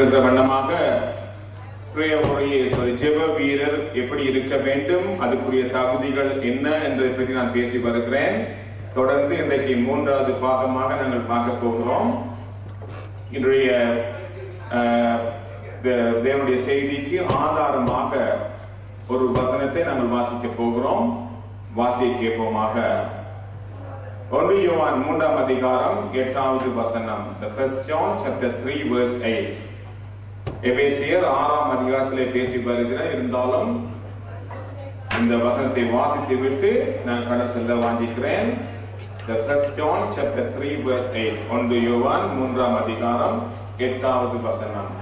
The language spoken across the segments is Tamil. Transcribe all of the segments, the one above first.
கேள்விப்படுகிற வண்ணமாக ஜெப வீரர் எப்படி இருக்க வேண்டும், அதுக்குரிய தகுதிகள் என்ன என்பதை பற்றி நான் பேசி வருகிறேன். தொடர்ந்து இன்றைக்கு மூன்றாவது பாகமாக நாங்கள் பார்க்க போகிறோம். இன்றைய தேவனுடைய செய்திக்கு ஆதாரமாக ஒரு வசனத்தை நாங்கள் வாசிக்க போகிறோம். வாசிக்க கேட்போமாக. 1 யோவான் 3ஆம் அதிகாரம் 8வது வசனம். The 1 John chapter 3 verse 8. எபேசியர் 6ஆம் அதிகாரத்திலே பேசி வருகிறேன். இருந்தாலும் இந்த வசனத்தை வாசித்து விட்டு நான் கடந்து செல்ல வாஞ்சிக்கிறேன். The 1 John chapter 3 verse 8. 1 யோவான் 3ஆம் அதிகாரம் 8வது வசனம்.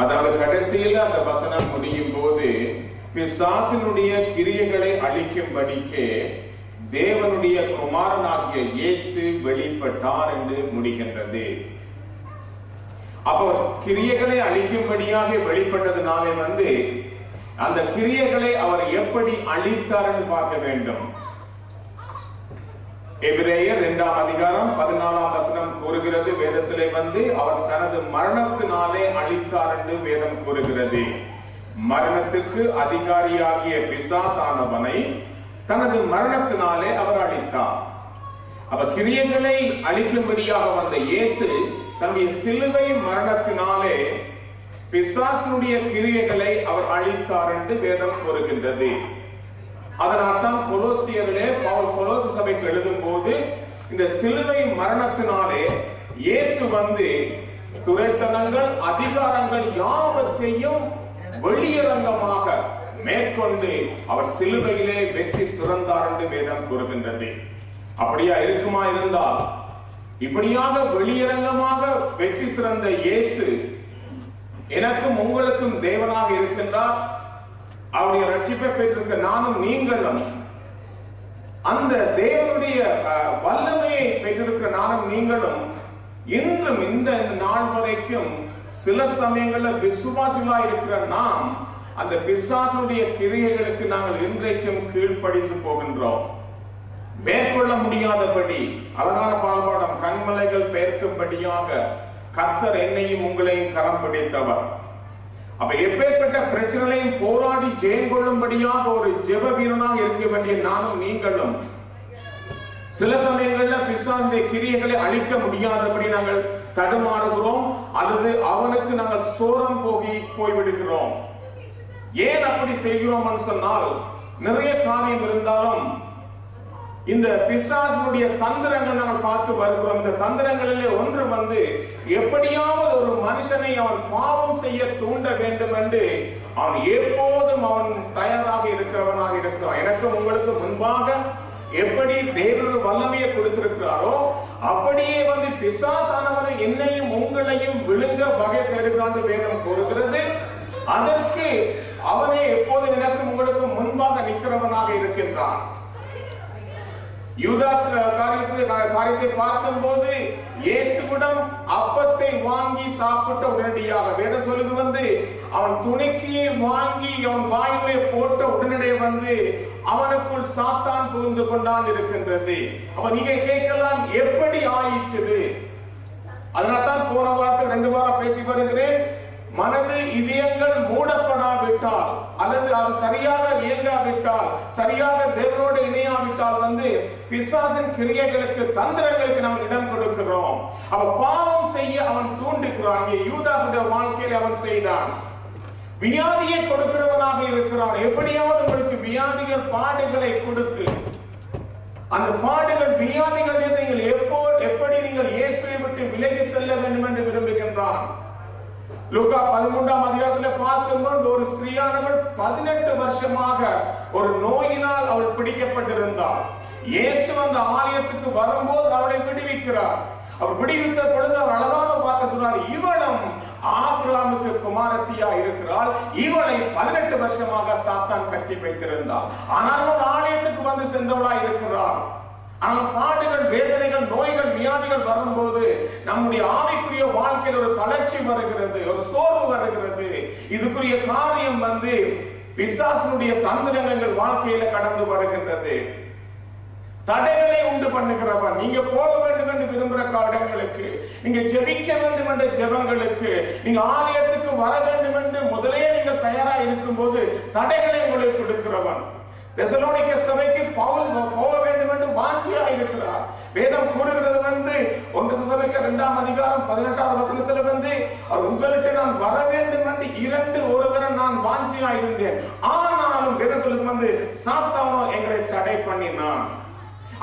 அதாவது கடைசியில் அந்த வசனம் முடியும் போது பிசாசினுடைய கிரியைகளை அழிக்கும்படிக்கு தேவனுடைய குமாரனாகிய இயேசு வெளிப்பட்டார் என்று முடிகின்றது. அப்போ கிரியைகளை அழிக்கும்படியாக வெளிப்பட்டதுனாலே அந்த கிரியைகளை அவர் எப்படி அழித்தார் என்று பார்க்க வேண்டும். எபிரேயர் 2ஆம் அதிகாரம் 14ஆம் வசனம் கூறுகிறது. வேதத்திலே அவர் தனது மரணத்தினாலே அழித்தார் என்று வேதம் கூறுகிறது. மரணத்துக்கு அதிகாரியாகிய பிசாசானவனை தனது மரணத்தினாலே அவர் அழித்தார். அப்ப கிரியைகளை அழிக்கும்படியாக வந்த இயேசு தன்னுடைய சிலுவை மரணத்தினாலே பிசாசினுடைய கிரியைகளை அவர் அழித்தார் என்று வேதம் கூறுகின்றது. அதனால்தான் கொலோசியரிலே பவுல் கொலோசு சபைக்கு எழுதும் போது இந்த சிலுவை மரணத்தினாலே இயேசு துரைத்தனங்கள் அதிகாரங்கள் யாவற்றையும் வெளியரங்கமாக மேற்கொண்டு அவர் சிலுவையிலே வெற்றி சிறந்தார் என்று வேதம் கூறுகின்றது. அப்படியா இருக்குமா? இருந்தால் இப்படியாக வெளியரங்கமாக வெற்றி சிறந்த இயேசு எனக்கும் உங்களுக்கும் தேவனாக இருக்கின்றார். அவருடைய ரட்சிப்பை பெற்றிருக்க நானும் நீங்களும் அந்த தேவனுடைய வல்லமையை பெற்றிருக்கிற நானும் நீங்களும் இன்றும் இந்த நாள் வரைக்கும் சில சமயங்களில் விசுவாசிகளா இருக்கிற நாம் அந்த பிசாசுடைய கிரியைகளுக்கு நாங்கள் இன்றைக்கும் கீழ்ப்படிந்து போகின்றோம். மேற்கொள்ள முடியாதபடி அழகான பால்பாடம் கண்மலைகள் பெயர்க்கும்படியாக கர்த்தர் என்னையும் உங்களையும் கரம் பிடித்தவர். அப்ப எப்பேற்பட்ட பிரச்சனைகளையும் போராடி ஜெயம் கொள்ளும்படியாக ஒரு ஜெப வீரனாக இருக்க வேண்டிய நானும் நீங்களும் சில சமயங்கள்ல பிசாசுடைய கிரியைகளை அழிக்க முடியாதபடி நாங்கள் தடுமாறுகிறோம், அல்லது அவனுக்கு நாங்கள் சோரம் போய்விடுகிறோம். ஏன் அப்படி செய்கிறோம் சொன்னால் நிறைய காரியம் இருந்தாலும் இந்த பிசாசுடைய தந்திரங்கள் நாங்கள் பார்த்து வருகிறோம். இந்த தந்திரங்களிலே ஒன்று எப்படியாவது ஒரு மனுஷனை அவன் பாவம் செய்ய தூண்ட வேண்டும் என்று அவன் எப்போதும் அவன் தயாராக இருக்கிறவனாக இருக்கிறான். எனக்கும் உங்களுக்கு முன்பாக எப்படி தேவனுடைய வல்லமையை கொடுத்திருக்கிறாரோ அப்படியே பிசாசானவனை என்னையும் உங்களையும் விழுங்க வகை தேடுகிறான் வேதம் கூறுகிறது. அதற்கு அவனே எப்போதும் எனக்கும் உங்களுக்கு முன்பாக நிற்கிறவனாக இருக்கின்றான். யூதாஸ் காரியத்தை பார்க்கும் போது இயேசுவிடம் அப்பத்தை வாங்கி சாப்பிட்ட உடனடியாக வேதம் சொல்லுது அவன் துணிக்கையை வாங்கி அவன் வாயிலே போட்ட உடனடியே அவனுக்குள் சாத்தான் புகுந்து கொண்டான் இருக்கின்றது. அப்ப நீங்க கேட்கலாம், எப்படி ஆயிற்று? அதனால்தான் போன வாரத்துக்கு 2 வாரம் பேசி வருகிறேன். மனது இதயங்கள் மூடப்படாவிட்டால் அல்லது அது சரியாக இயங்காவிட்டால், சரியாக தேவனோடு இணையாவிட்டால் பிசாசின் கிரியைகளுக்கு தந்திரங்களுக்கு நாம் இடம் கொடுக்கிறோம். அவன் பாவம் செய்ய அவன் தூண்டுகிறான். யூதாசுடைய வாழ்க்கையில் அவன் செய்தான். வியாதியை கொடுக்கிறவனாக இருக்கிறான். எப்படியாவது உங்களுக்கு வியாதிகள் பாடுகளை கொடுத்து அந்த பாடுகள் வியாதிகள் நீங்கள் எப்படி நீங்கள் இயேசுவை விட்டு விலகி செல்ல வேண்டும் என்று விரும்புகின்றான். லூக்கா 13ஆம் அதிகாரத்தில் பார்க்கும்போது ஒரு ஸ்திரீயானவள் 18 வருஷமாக ஒரு நோயினால் அவள் பிடிக்கப்பட்டிருந்தாள். இயேசு அந்த ஆலயத்துக்கு வரும்போது அவளை விடுவிக்கிறார். அவர் விடுவித்த பொழுது அவர் அழகான வார்த்தை சொன்னார், இவளும் ஆபிரகாமுக்கு குமாரத்தியா இருக்கிறாள். இவளை 18 வருஷமாக சாத்தான் கட்டி வைத்திருந்தாள். ஆனால் அவள் ஆலயத்துக்கு சென்றவளா இருக்கிறாள். ஆனால் பாடுகள், வேதனைகள், நோய்கள், வியாதிகள் வரும்போது நம்முடைய ஆவிக்குரிய வாழ்க்கையில் ஒரு தளர்ச்சி வருகிறது, ஒரு சோர்வு வருகிறது. இதுக்குரிய காரியம் பிசாசனுடைய தந்திரங்கள் வாழ்க்கையில கடந்து வருகின்றது. தடைகளை உண்டு பண்ணுகிறவன், நீங்க போக வேண்டும் என்று விரும்புகிற இடங்களுக்கு, நீங்க ஜெபிக்க வேண்டும் என்ற ஜெபங்களுக்கு, நீங்க ஆலயத்துக்கு வர வேண்டும் என்று முதலே நீங்க தயாரா இருக்கும் போது தடைகளை உங்களுக்கு கொடுக்கிறவன். தெசலோனிக்க சபைக்கு பவுல் போக வேண்டும் என்று வாஞ்சியா இருக்கிறார். வேதம் கூறுகிறது 1 தெசலோனிக்க 2ஆம் அதிகாரம் 18ஆவது வசனத்துல அவர் உங்கள்கிட்ட நான் வர வேண்டும் என்று ஒரு தரம் நான் வாஞ்சியா இருந்தேன், ஆனாலும் வேதம் சொல்லுது சாத்தானோ எங்களை தடை பண்ணினான்.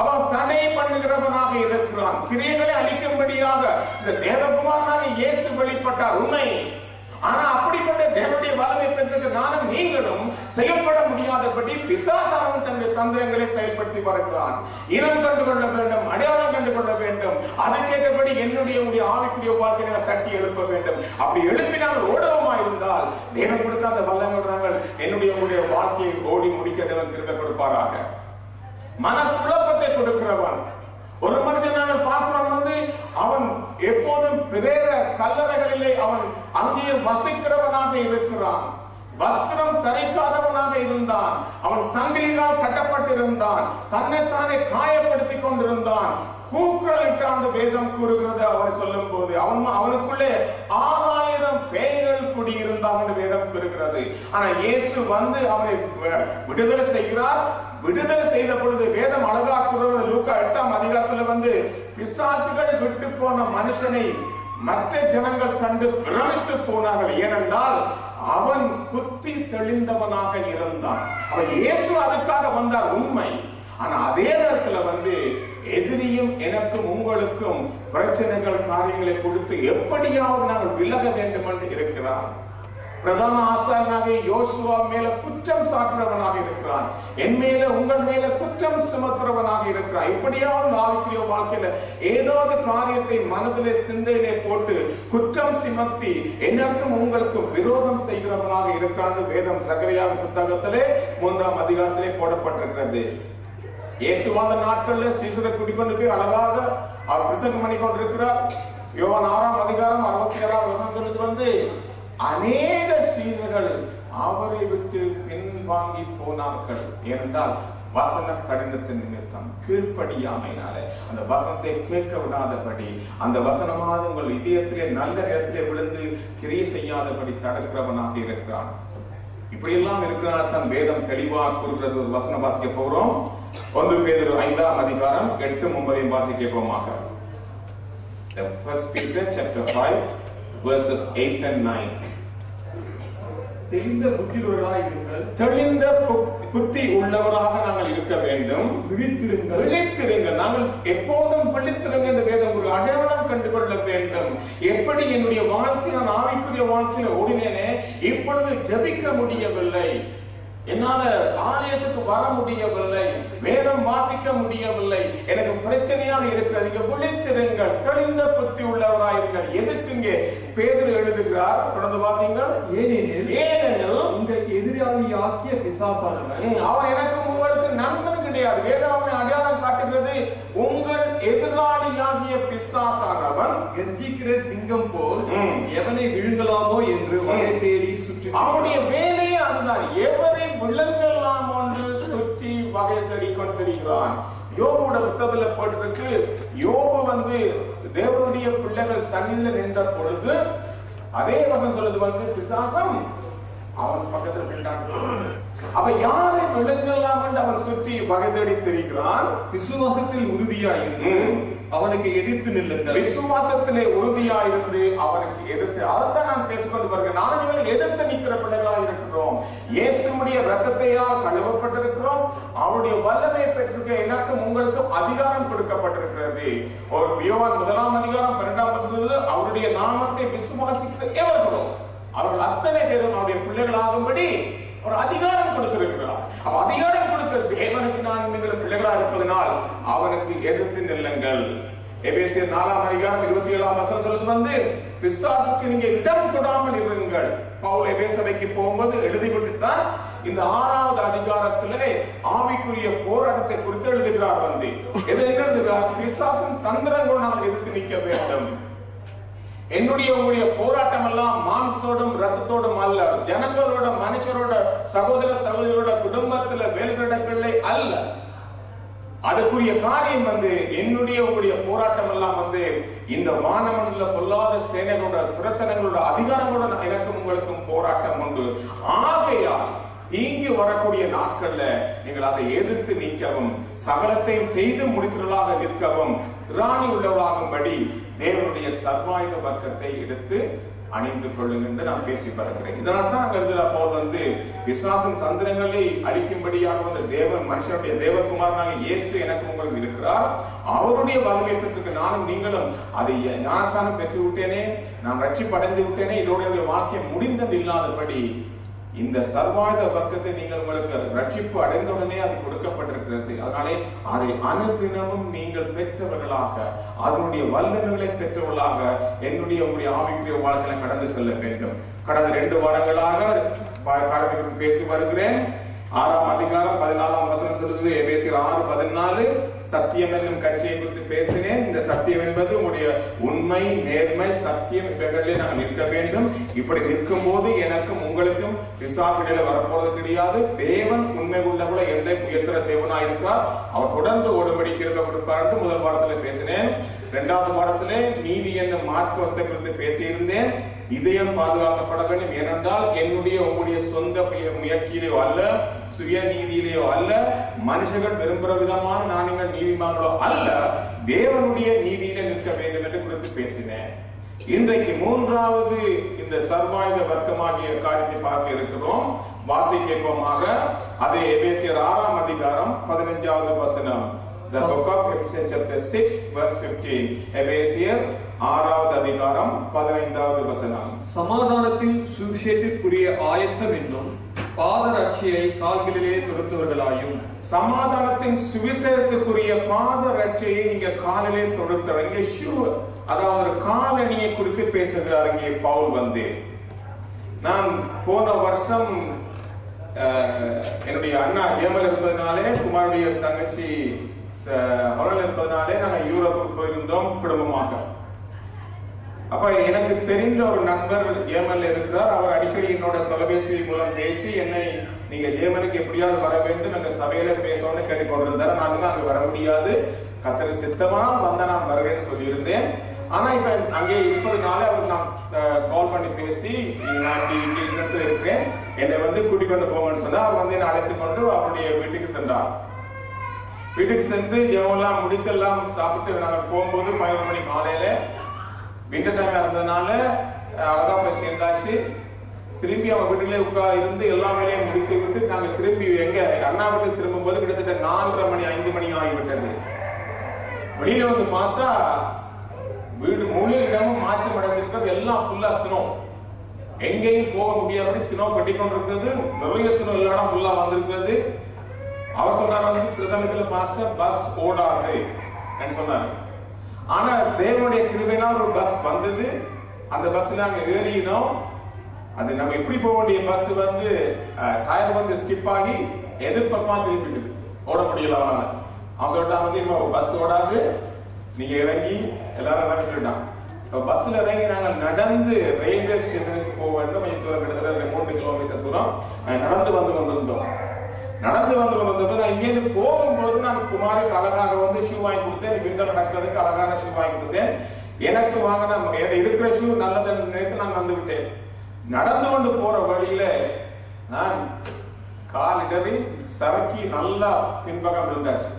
அவன் தடை பண்ணுகிறவனாக இருக்கிறான். கிரியைகளை அளிக்கும்படியாக இந்த தேவகுமாரனாக இயேசு வெளிப்பட்டார், உண்மை. ஆனா அப்படிப்பட்ட தேவனுடைய வல்லமை பெற்று நானும் நீங்களும் செயல்பட முடியாதபடி பிசாசானவன் தன்னுடைய தந்திரங்களை செயல்படுத்தி வருகிறான். இனம் கண்டு கொள்ள வேண்டும், அடையாளம் கண்டு கொள்ள வேண்டும், அதுக்கேற்றபடி என்னுடைய ஆவிக்குரிய வாழ்க்கையை தட்டி எழுப்ப வேண்டும். அப்படி எழுப்பினால் ஓடுவமா இருந்தால் தேவன் கொடுத்த அந்த வல்லமை நாங்கள் என்னுடைய வாழ்க்கையை ஓடி முடிக்க தேவன் கிருபை கொடுப்பாராக. மனக்குழப்பத்தை கொடுக்கிறவன் ஒரு மனுஷன் நாங்கள் பார்க்கிறோம், அவன் எப்போதும் பிரேத கல்லறைகளிலே அவன் அங்கே வசிக்கிறவனாக இருக்கிறான். வஸ்திரம் தரிக்காதவனாக இருந்தான், அவன் சங்கிலியால் கட்டப்பட்டிருந்தான், தன்னைத்தானே காயப்படுத்திக் கொண்டிருந்தான். கூக்குரலிட்டாண்டு வேதம் கூறுகிறது. அவர் சொல்லும் போது அவனுக்குள்ளே 6000 பேய்கள் குடியிருந்தான் வேதம் கூறுகிறது. ஆனா இயேசு அவனை விடுதலை செய்கிறார். விடுதலை செய்த பொழுது வேதம் அழகா கூறுகிறது. லூக்கா 8ஆம் அதிகாரத்துல பிசாசுகள் விட்டு போன மனுஷனை மற்ற ஜனங்கள் கண்டு பிரமித்து போனார்கள். ஏனென்றால் அவன் புத்தி தெளிந்தவனாக இருந்தான். அவன் இயேசு அதுக்காக வந்தார், உண்மை. ஆனா அதே நேரத்துல எதிரியும் எனக்கும் உங்களுக்கும் பிரச்சனைகள், காரியங்களை கொடுத்து எப்படியாவது நாங்கள் விலக வேண்டும் என்று இருக்கிறார். பிரதான ஆசாரியனாக யோசுவா மேல குற்றம் சாட்டுறவனாக இருக்கிறான், என் மேல உங்கள் மேல குற்றம் சுமத்துறவனாக இருக்கிறான். இப்படியாவது ஆவிக்குரிய வாழ்க்கையில ஏதாவது காரியத்தை மனதிலே சிந்தையிலே போட்டு குற்றம் சுமத்தி எனக்கும் உங்களுக்கும் விரோதம் செய்கிறவனாக இருக்கிறான். வேதம் சகரியா புத்தகத்திலே 3ஆம் அதிகாரத்திலே போடப்பட்டிருக்கிறது. இயேசுவாத நாட்கள்ல சீசரை குடிக்கொண்டு போய் அழகாக அவர் பிரசங்கம் பண்ணி கொண்டிருக்கிறார். யோவான் 6ஆம் அதிகாரம் 66ஆம் வசனம் சொல்லுது, அநேக சீசர்கள் அவரை விட்டு பின்வாங்கி போனார்கள். ஏனென்றால் வசன கடினத்தின் நிமித்தம், கீழ்ப்படியாமையினால, அந்த வசனத்தை கேட்க விடாதபடி, அந்த வசனமானது உங்கள் இதயத்திலே நல்ல இடத்திலே விழுந்து கிரியை செய்யாதபடி தடுக்கிறவனாக இருக்கிறான். இப்படி எல்லாம் இருக்கிறார். தன் வேதம் தெளிவாக கூறுகிறது. ஒரு வசனம் வாசிக்க போகிறோம். 1 பேதுரு 5ஆம் அதிகாரம் 8-9 வாசிக்க போமாக. First Peter chapter 5 verses 8 and 9. தெளிந்த புத்தியுள்ளவராக இருங்கள். தெளிந்த புத்தி உள்ளவராக நாங்கள் இருக்க வேண்டும். விழித்திருங்கள். நாங்கள் எப்போதும் விழித்திருங்க என்று வேதம் ஒரு அடையாளம் கண்டுகொள்ள வேண்டும். எப்படி என்னுடைய வாழ்க்கை, நான் ஆவிக்குரிய வாழ்க்கையில ஓடினேனே, இப்பொழுது ஜெபிக்க முடியவில்லை, என்னால ஆலயத்துக்கு வர முடியவில்லை, வேதம் வாசிக்க முடியவில்லை, எனக்கு பிரச்சனையாக இருக்கிறது. விழித்திருங்கள், தெளிந்த புத்தி உள்ளவராயிருங்கள். எதுக்குங்க பேதுரு எழுதுகிறார்? தொடர்ந்து வாசிங்கள். ஏனெனில் உங்கள் எதிராளியாகிய பிசாசானவன், அவன் எனக்கு உங்களுக்கு நண்பன் கிடையாது. வேதம் அவனை அடையாளம் காட்டுகிறது. உங்கள் எதிராளியாகிய பிசாசானவன் கர்ஜிக்கிற சிங்கம் போல் எவனை விழுங்கலாமோ என்று வகை தேடி சுற்றி, அவனுடைய வேலையே அதுதான், எவனை விழுங்கலாம் என்று சுற்றி வகை தேடி கொண்டிருக்கிறான். யோபுவோட புத்தகத்துல போட்டிருக்கு, யோபு தேவனுடைய பிள்ளைகள் சன்னிதியில நின்ற பொழுது அதே வசனம் சொல்லுது, பிசாசம் அவன் பக்கத்தில் நின்றான். அவன் யாரை விழுங்கலாம் என்று அவன் சுற்றி வகை தேடி தெரிகிறான். விசுவாசத்தில் உறுதியாயிருந்து அவனுக்கு எதிர்த்து நில்லுங்கள். விசுவாசத்திலே உறுதியாயிருந்து அவனுக்கு எதிர்த்து, அதைத்தான் நான் பேசிக்கொண்டு வருகிறேன். நாங்கள் எதிர்த்து நிற்கிற பிள்ளைகளாக இருக்கிறோம். இயேசுடைய இரத்தத்தினால் கழுவப்பட்டிருக்கிறோம். அவருடைய வல்லமை பெற்றிருக்க எனக்கும் உங்களுக்கும் அதிகாரம் கொடுக்கப்பட்டிருக்கிறது. ஒரு யோவான் 1ஆம் அதிகாரம் 12ஆம் வசனம், அவருடைய நாமத்தை விசுவாசிக்கிற எவர்களோ அவர்கள் அத்தனை பேரும் அவருடைய பிள்ளைகளாகும்படி ஒரு அதிகாரம் கொடுத்திருக்கிறார். அதிகாரம் கொடுத்த தேவனுக்கு நான் நீங்கள் பிள்ளைகளா இருப்பதனால் அவனுக்கு எதிர்த்து நில்லுங்கள். எபேசியர் 4ஆம் அதிகாரம் 27ஆம் வசனம் சொல்லுது, பிசாசுக்கு நீங்க இடம் கொடாமல் இருங்கள். பவுல் எபேசு சபைக்கு போகும்போது எழுதி விட்டுத்தான், இந்த 6வது அதிகாரத்திலே ஆவிக்குரிய போராட்டத்தை குறித்து எழுதுகிறார். வந்து எது எழுதுகிறார்? பிசாசின் தந்திரங்கள் நாம் எதிர்த்து நிற்க வேண்டும். என்னுடைய உங்களுடைய போராட்டம் எல்லாம் மாம்சத்தோடும் ரத்தத்தோடும் அல்ல, ஜனங்களோட, மனுஷரோட, சகோதர சகோதரியோட, குடும்பத்துல, வேலை இடங்களிலே அல்ல. அதுக்குரிய காரியம் வந்து என்னுடைய உங்களுடைய போராட்டம் எல்லாம் வந்து இந்த வானமண்டல பொல்லாத சேனைகளோட, துரத்தனங்களோட, அதிகாரங்களோட எனக்கும் உங்களுக்கும் போராட்டம் உண்டு. ஆகையால் தீங்கி வரக்கூடிய நாட்கள்ல நீங்கள் அதை எதிர்த்து நிற்கவும், சகலத்தையும் செய்து முடிக்கிறவர்களாக நிற்கவும், திராணி உள்ளவர்களாகும்படி தேவனுடைய சர்வாயுத வர்க்கத்தை எடுத்து அணிந்து கொள்ளுங்க என்று நான் பேசி பார்க்கிறேன். இதனால் தான் பவுல் வந்து பிசாசின் தந்திரங்களை அழிக்கும்படியாக வந்த தேவன், மனுஷனுடைய தேவகுமாரனாக இயேசு எனக்கு உங்களுக்கு இருக்கிறார். அவருடைய வல்லமை பெற்றுக்கு நானும் நீங்களும் அதை ஞானஸ்தானம் பெற்று விட்டேனே, நான் ரட்சிப்படைந்து விட்டேனே, இதோடைய வாக்கியம் முடிந்தது இல்லாதபடி இந்த சர்வாயுத வர்க்கத்தை நீங்கள் உங்களுக்கு ரட்சிப்பு அடைந்தவுடனே அது கொடுக்கப்பட்டிருக்கிறது. அதனாலே அதை அனுதினமும் நீங்கள் பெற்றவர்களாக, அதனுடைய வல்லமைகளை பெற்றவர்களாக என்னுடைய உங்களுடைய ஆவிக்குரிய வாழ்க்கையில கடந்து செல்ல வேண்டும். கடந்த 2 வாரங்களாக காரியத்தை பேசி வருகிறேன். 6ஆம் அதிகாரம் 14ஆம் வசனம் சொல்லுது, எபேசியர் 6:14 சத்தியம் என்னும் கட்சியை குறித்து பேசினேன். இந்த சத்தியம் என்பது உங்களுடைய உண்மை, நேர்மை, சத்தியம் இவைகளிலே நாங்கள் நிற்க வேண்டும். இப்படி நிற்கும் போது எனக்கும் உங்களுக்கும் விசுவாசிகளை வரப்போறது கிடையாது. தேவன் உண்மை உள்ளவள என்னை உயர்த்துற தேவனாயிருக்கிறார். அவர் தொடர்ந்து ஓடுபடி கிருபை கொடுப்பார் என்று முதல் வாரத்திலே பேசினேன். 2வது வாரத்திலே நீதி என்னும் மார்க்க வசத்தை குறித்து பேசியிருந்தேன். இதயம் பாதுகாக்கப்பட வேண்டும். ஏனென்றால் என்னுடைய உங்களுடைய சொந்த முயற்சியிலேயோ அல்ல, சுய நீதியிலேயோ அல்ல, மனுஷர்கள் விரும்புகிற விதமான நாணயங்கள் நீதிமான்களோ அல்ல, தேவனுடைய நீதியில நிற்க வேண்டும் என்று குறித்து பேசினேன். இன்றைக்கு 3வது இந்த சர்வாயுத வர்க்கமாகிய காரியத்தை பார்க்க இருக்கிறோம். வாசிக்கப்போமாக. அதே எபேசியர் 6ஆம் அதிகாரம் 15வது வசனம். The book of Ephesians chapter 6 verse 15. எபேசியர் 6வது அதிகாரம் 15வது வசனம். சமாதானத்தின் சுவிசேஷத்திற்குரிய ஆயத்தம் என்னும் பாதரட்சியை கால்களிலே தொடுத்தவர்களாயும். சமாதானத்தின் சுவிசேஷத்துக்குரிய பாதரட்சியை நீங்க காலிலே தொடுத்தவங்க. ஷூ, அதாவது காலணியை குறித்து பேசுகிறார் இங்கே பவுல் வந்து. நான் போன வருஷம் என்னுடைய அண்ணா ஏமல் இருப்பதனாலே, குமாருடைய தங்கச்சி அவர்கள் இருப்பதனாலே நாங்கள் யூரோப்புக்கு போயிருந்தோம் குடும்பமாக. அப்ப எனக்கு தெரிந்த ஒரு நண்பர் ஜேர்மன்ல இருக்கிறார். அவர் அடிக்கடி என்னோட தொலைபேசி மூலம் பேசி என்னை நீங்க ஜேர்மனுக்கு எப்படியாவது வர வேண்டும், எங்க சபையில பேசணும்னு கேட்டுக்கொண்டிருந்தார். நான் தான் அங்க வர முடியாது, கத்தர் சித்தமாக வந்த நான் வருவேன்னு சொல்லியிருந்தேன். ஆனா இப்ப அங்கே இருப்பதுனால அவருக்கு நான் கால் பண்ணி பேசி, நான் இந்த இடத்துல இருக்கிறேன், என்னை வந்து கூட்டிக் கொண்டு போங்கன்னு சொன்னா அவர் வந்து என்னை அழைத்து கொண்டு அவருடைய வீட்டுக்கு சென்றார். வீட்டுக்கு சென்று ஜெவெல்லாம் முடித்தெல்லாம் சாப்பிட்டு நாங்கள் போகும்போது 11 மணி காலையில, விண்டர் டைம் இருந்ததுனால அழகா போய் சேர்ந்தாச்சு. திரும்பி அவங்க வீட்டுல இருந்து எல்லா வேலையும் முடித்து விட்டு நாங்க திரும்பி எங்க அண்ணா வீட்டுக்கு திரும்பும் போது கிட்டத்தட்ட 4:30 மணி 5 மணி ஆகிவிட்டது. வெளியில வந்து பார்த்தா வீடு முழு இடமும் மாற்றம் அடைந்திருக்கிறது. எல்லாம் ஃபுல்லா ஸ்னோ, எங்கேயும் போக முடியாதபடி ஸ்னோ கட்டிக்கொண்டிருக்கிறது. நிறைய ஸ்னோ எல்லா இடம் ஃபுல்லா வந்திருக்கிறது. அவர் சொன்னார் வந்து சில சமயத்துல பாஸ்டர் பஸ் ஓடாது சொன்னாரு. ஆனா தேவனுடைய கிருபையினால் ஒரு பஸ் வந்தது. அந்த பஸ்ல நாங்க ஏறினோம். அது நம்ம எப்படி போக வேண்டிய பஸ் வந்து டயர் வந்து ஸ்கிப் ஆகி எதிர்ப்பக்கமா திரும்பிடுது, ஓட முடியல. அவன் சொல்லிட்டான் வந்து இப்போ பஸ் ஓடாது, நீங்க இறங்கி எல்லாரும் இறங்கி சொல்லிட்டான். பஸ்ல இறங்கி நாங்கள் நடந்து ரயில்வே ஸ்டேஷனுக்கு போக வேண்டும். கொஞ்சம் தூரம், கிட்டத்தட்ட 3 கிலோமீட்டர் தூரம் நடந்து வந்து கொண்டிருந்தோம். நடந்து வந்து கொண்டிருந்தப்ப நான் இங்கேருந்து போகும்போது நான் குமாருக்கு அழகாக வந்து ஷூ வாங்கி கொடுத்தேன். விண்டர் நடக்கிறதுக்கு அழகான ஷூ வாங்கி கொடுத்தேன். எனக்கு வாங்கின இருக்கிற ஷூ நல்லதுன்னு நினைத்து நான் வந்து விட்டேன். நடந்து கொண்டு போற வழியில நான் காலிடறி சரக்கி நல்லா பின்பக்கம் விழுந்தாச்சு.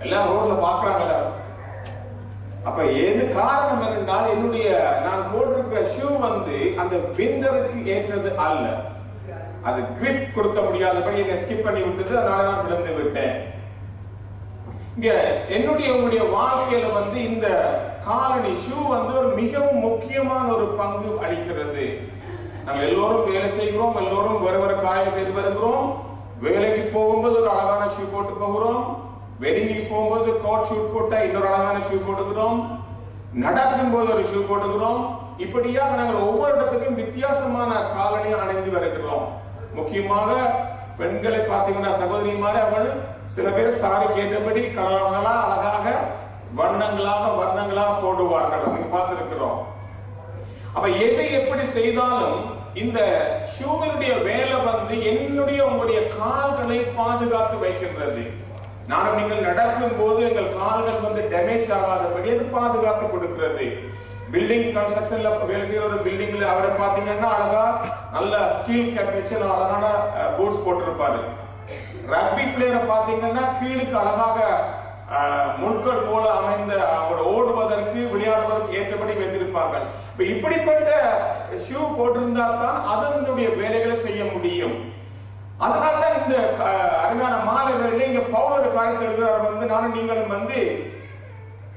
எல்லாம் ரோட்ல பாக்குறாங்கல்ல. அப்ப எது காரணம் என்றால் என்னுடைய நான் போட்டிருக்கிற ஷூ வந்து அந்த விண்டருக்கு ஏற்றது அல்ல. அது கிரிப் கொடுக்க முடியாதபடி என்னை ஸ்கிப் பண்ணி விட்டது. அதனால நான் விழுந்து விட்டேன். இங்க என்னுடைய உங்களுடைய வாழ்க்கையில வந்து இந்த காலனி ஷூ வந்து ஒரு மிகவும் முக்கியமான ஒரு பங்கு அளிக்கிறது. நாங்கள் எல்லோரும் வேலை செய்கிறோம், எல்லோரும் வர காரியம் செய்து வருகிறோம். வேலைக்கு போகும்போது ஒரு அழகான ஷூ போட்டு போகிறோம். வெட்டிங்க்கு போகும்போது கோட் ஷூட் போட்டா இன்னொரு அழகான ஷூ போட்டுக்கிறோம். நடக்கும் போது ஒரு ஷூ போட்டுக்கிறோம். இப்படியாக நாங்கள் ஒவ்வொரு இடத்துக்கும் வித்தியாசமான காலனியை அடைந்து வருகிறோம். முக்கியமாக பெண்களை பார்த்தீங்கன்னா சகோதரிமாரு அவள் சில பேர் சாரி கேட்டபடி கலர்களா அழகாக வர்ணங்களாக போடுவார்கள். நீங்க பார்த்திருக்கிறோம். அப்ப எது எப்படி செய்தாலும் இந்த ஷூவினுடைய வேலை வந்து என்னுடைய உங்களுடைய கால்களை பாதுகாத்து வைக்கின்றது. நானும் நீங்கள் நடக்கும் போது எங்கள் கால்கள் வந்து டேமேஜ் ஆகாதபடி அது பாதுகாத்து கொடுக்கிறது. பில்டிங் கன்ஸ்ட்ரக்ஷன்ல வேலை செய்யற ஒரு பில்டிங்ல அவரை பாத்தீங்கன்னா அழகா நல்ல ஸ்டீல் கேப் வச்சு அழகான பூட்ஸ் போட்டிருப்பாரு. ரக்பி பிளேயரை பாத்தீங்கன்னா கீழுக்கு அழகாக முட்கள் போல அமைந்த அவங்களோட ஓடுவதற்கு விளையாடுவதற்கு ஏற்றபடி வைத்திருப்பார்கள். இப்படிப்பட்ட ஷூ போட்டிருந்தா தான் அதனுடைய வேலைகளை செய்ய முடியும். அதனால்தான் இந்த அருமையான மாலை வேளையில இங்க பவுல் ஒரு காரியத்தை எழுதுறார் வந்து நானும் நீங்களும் வந்து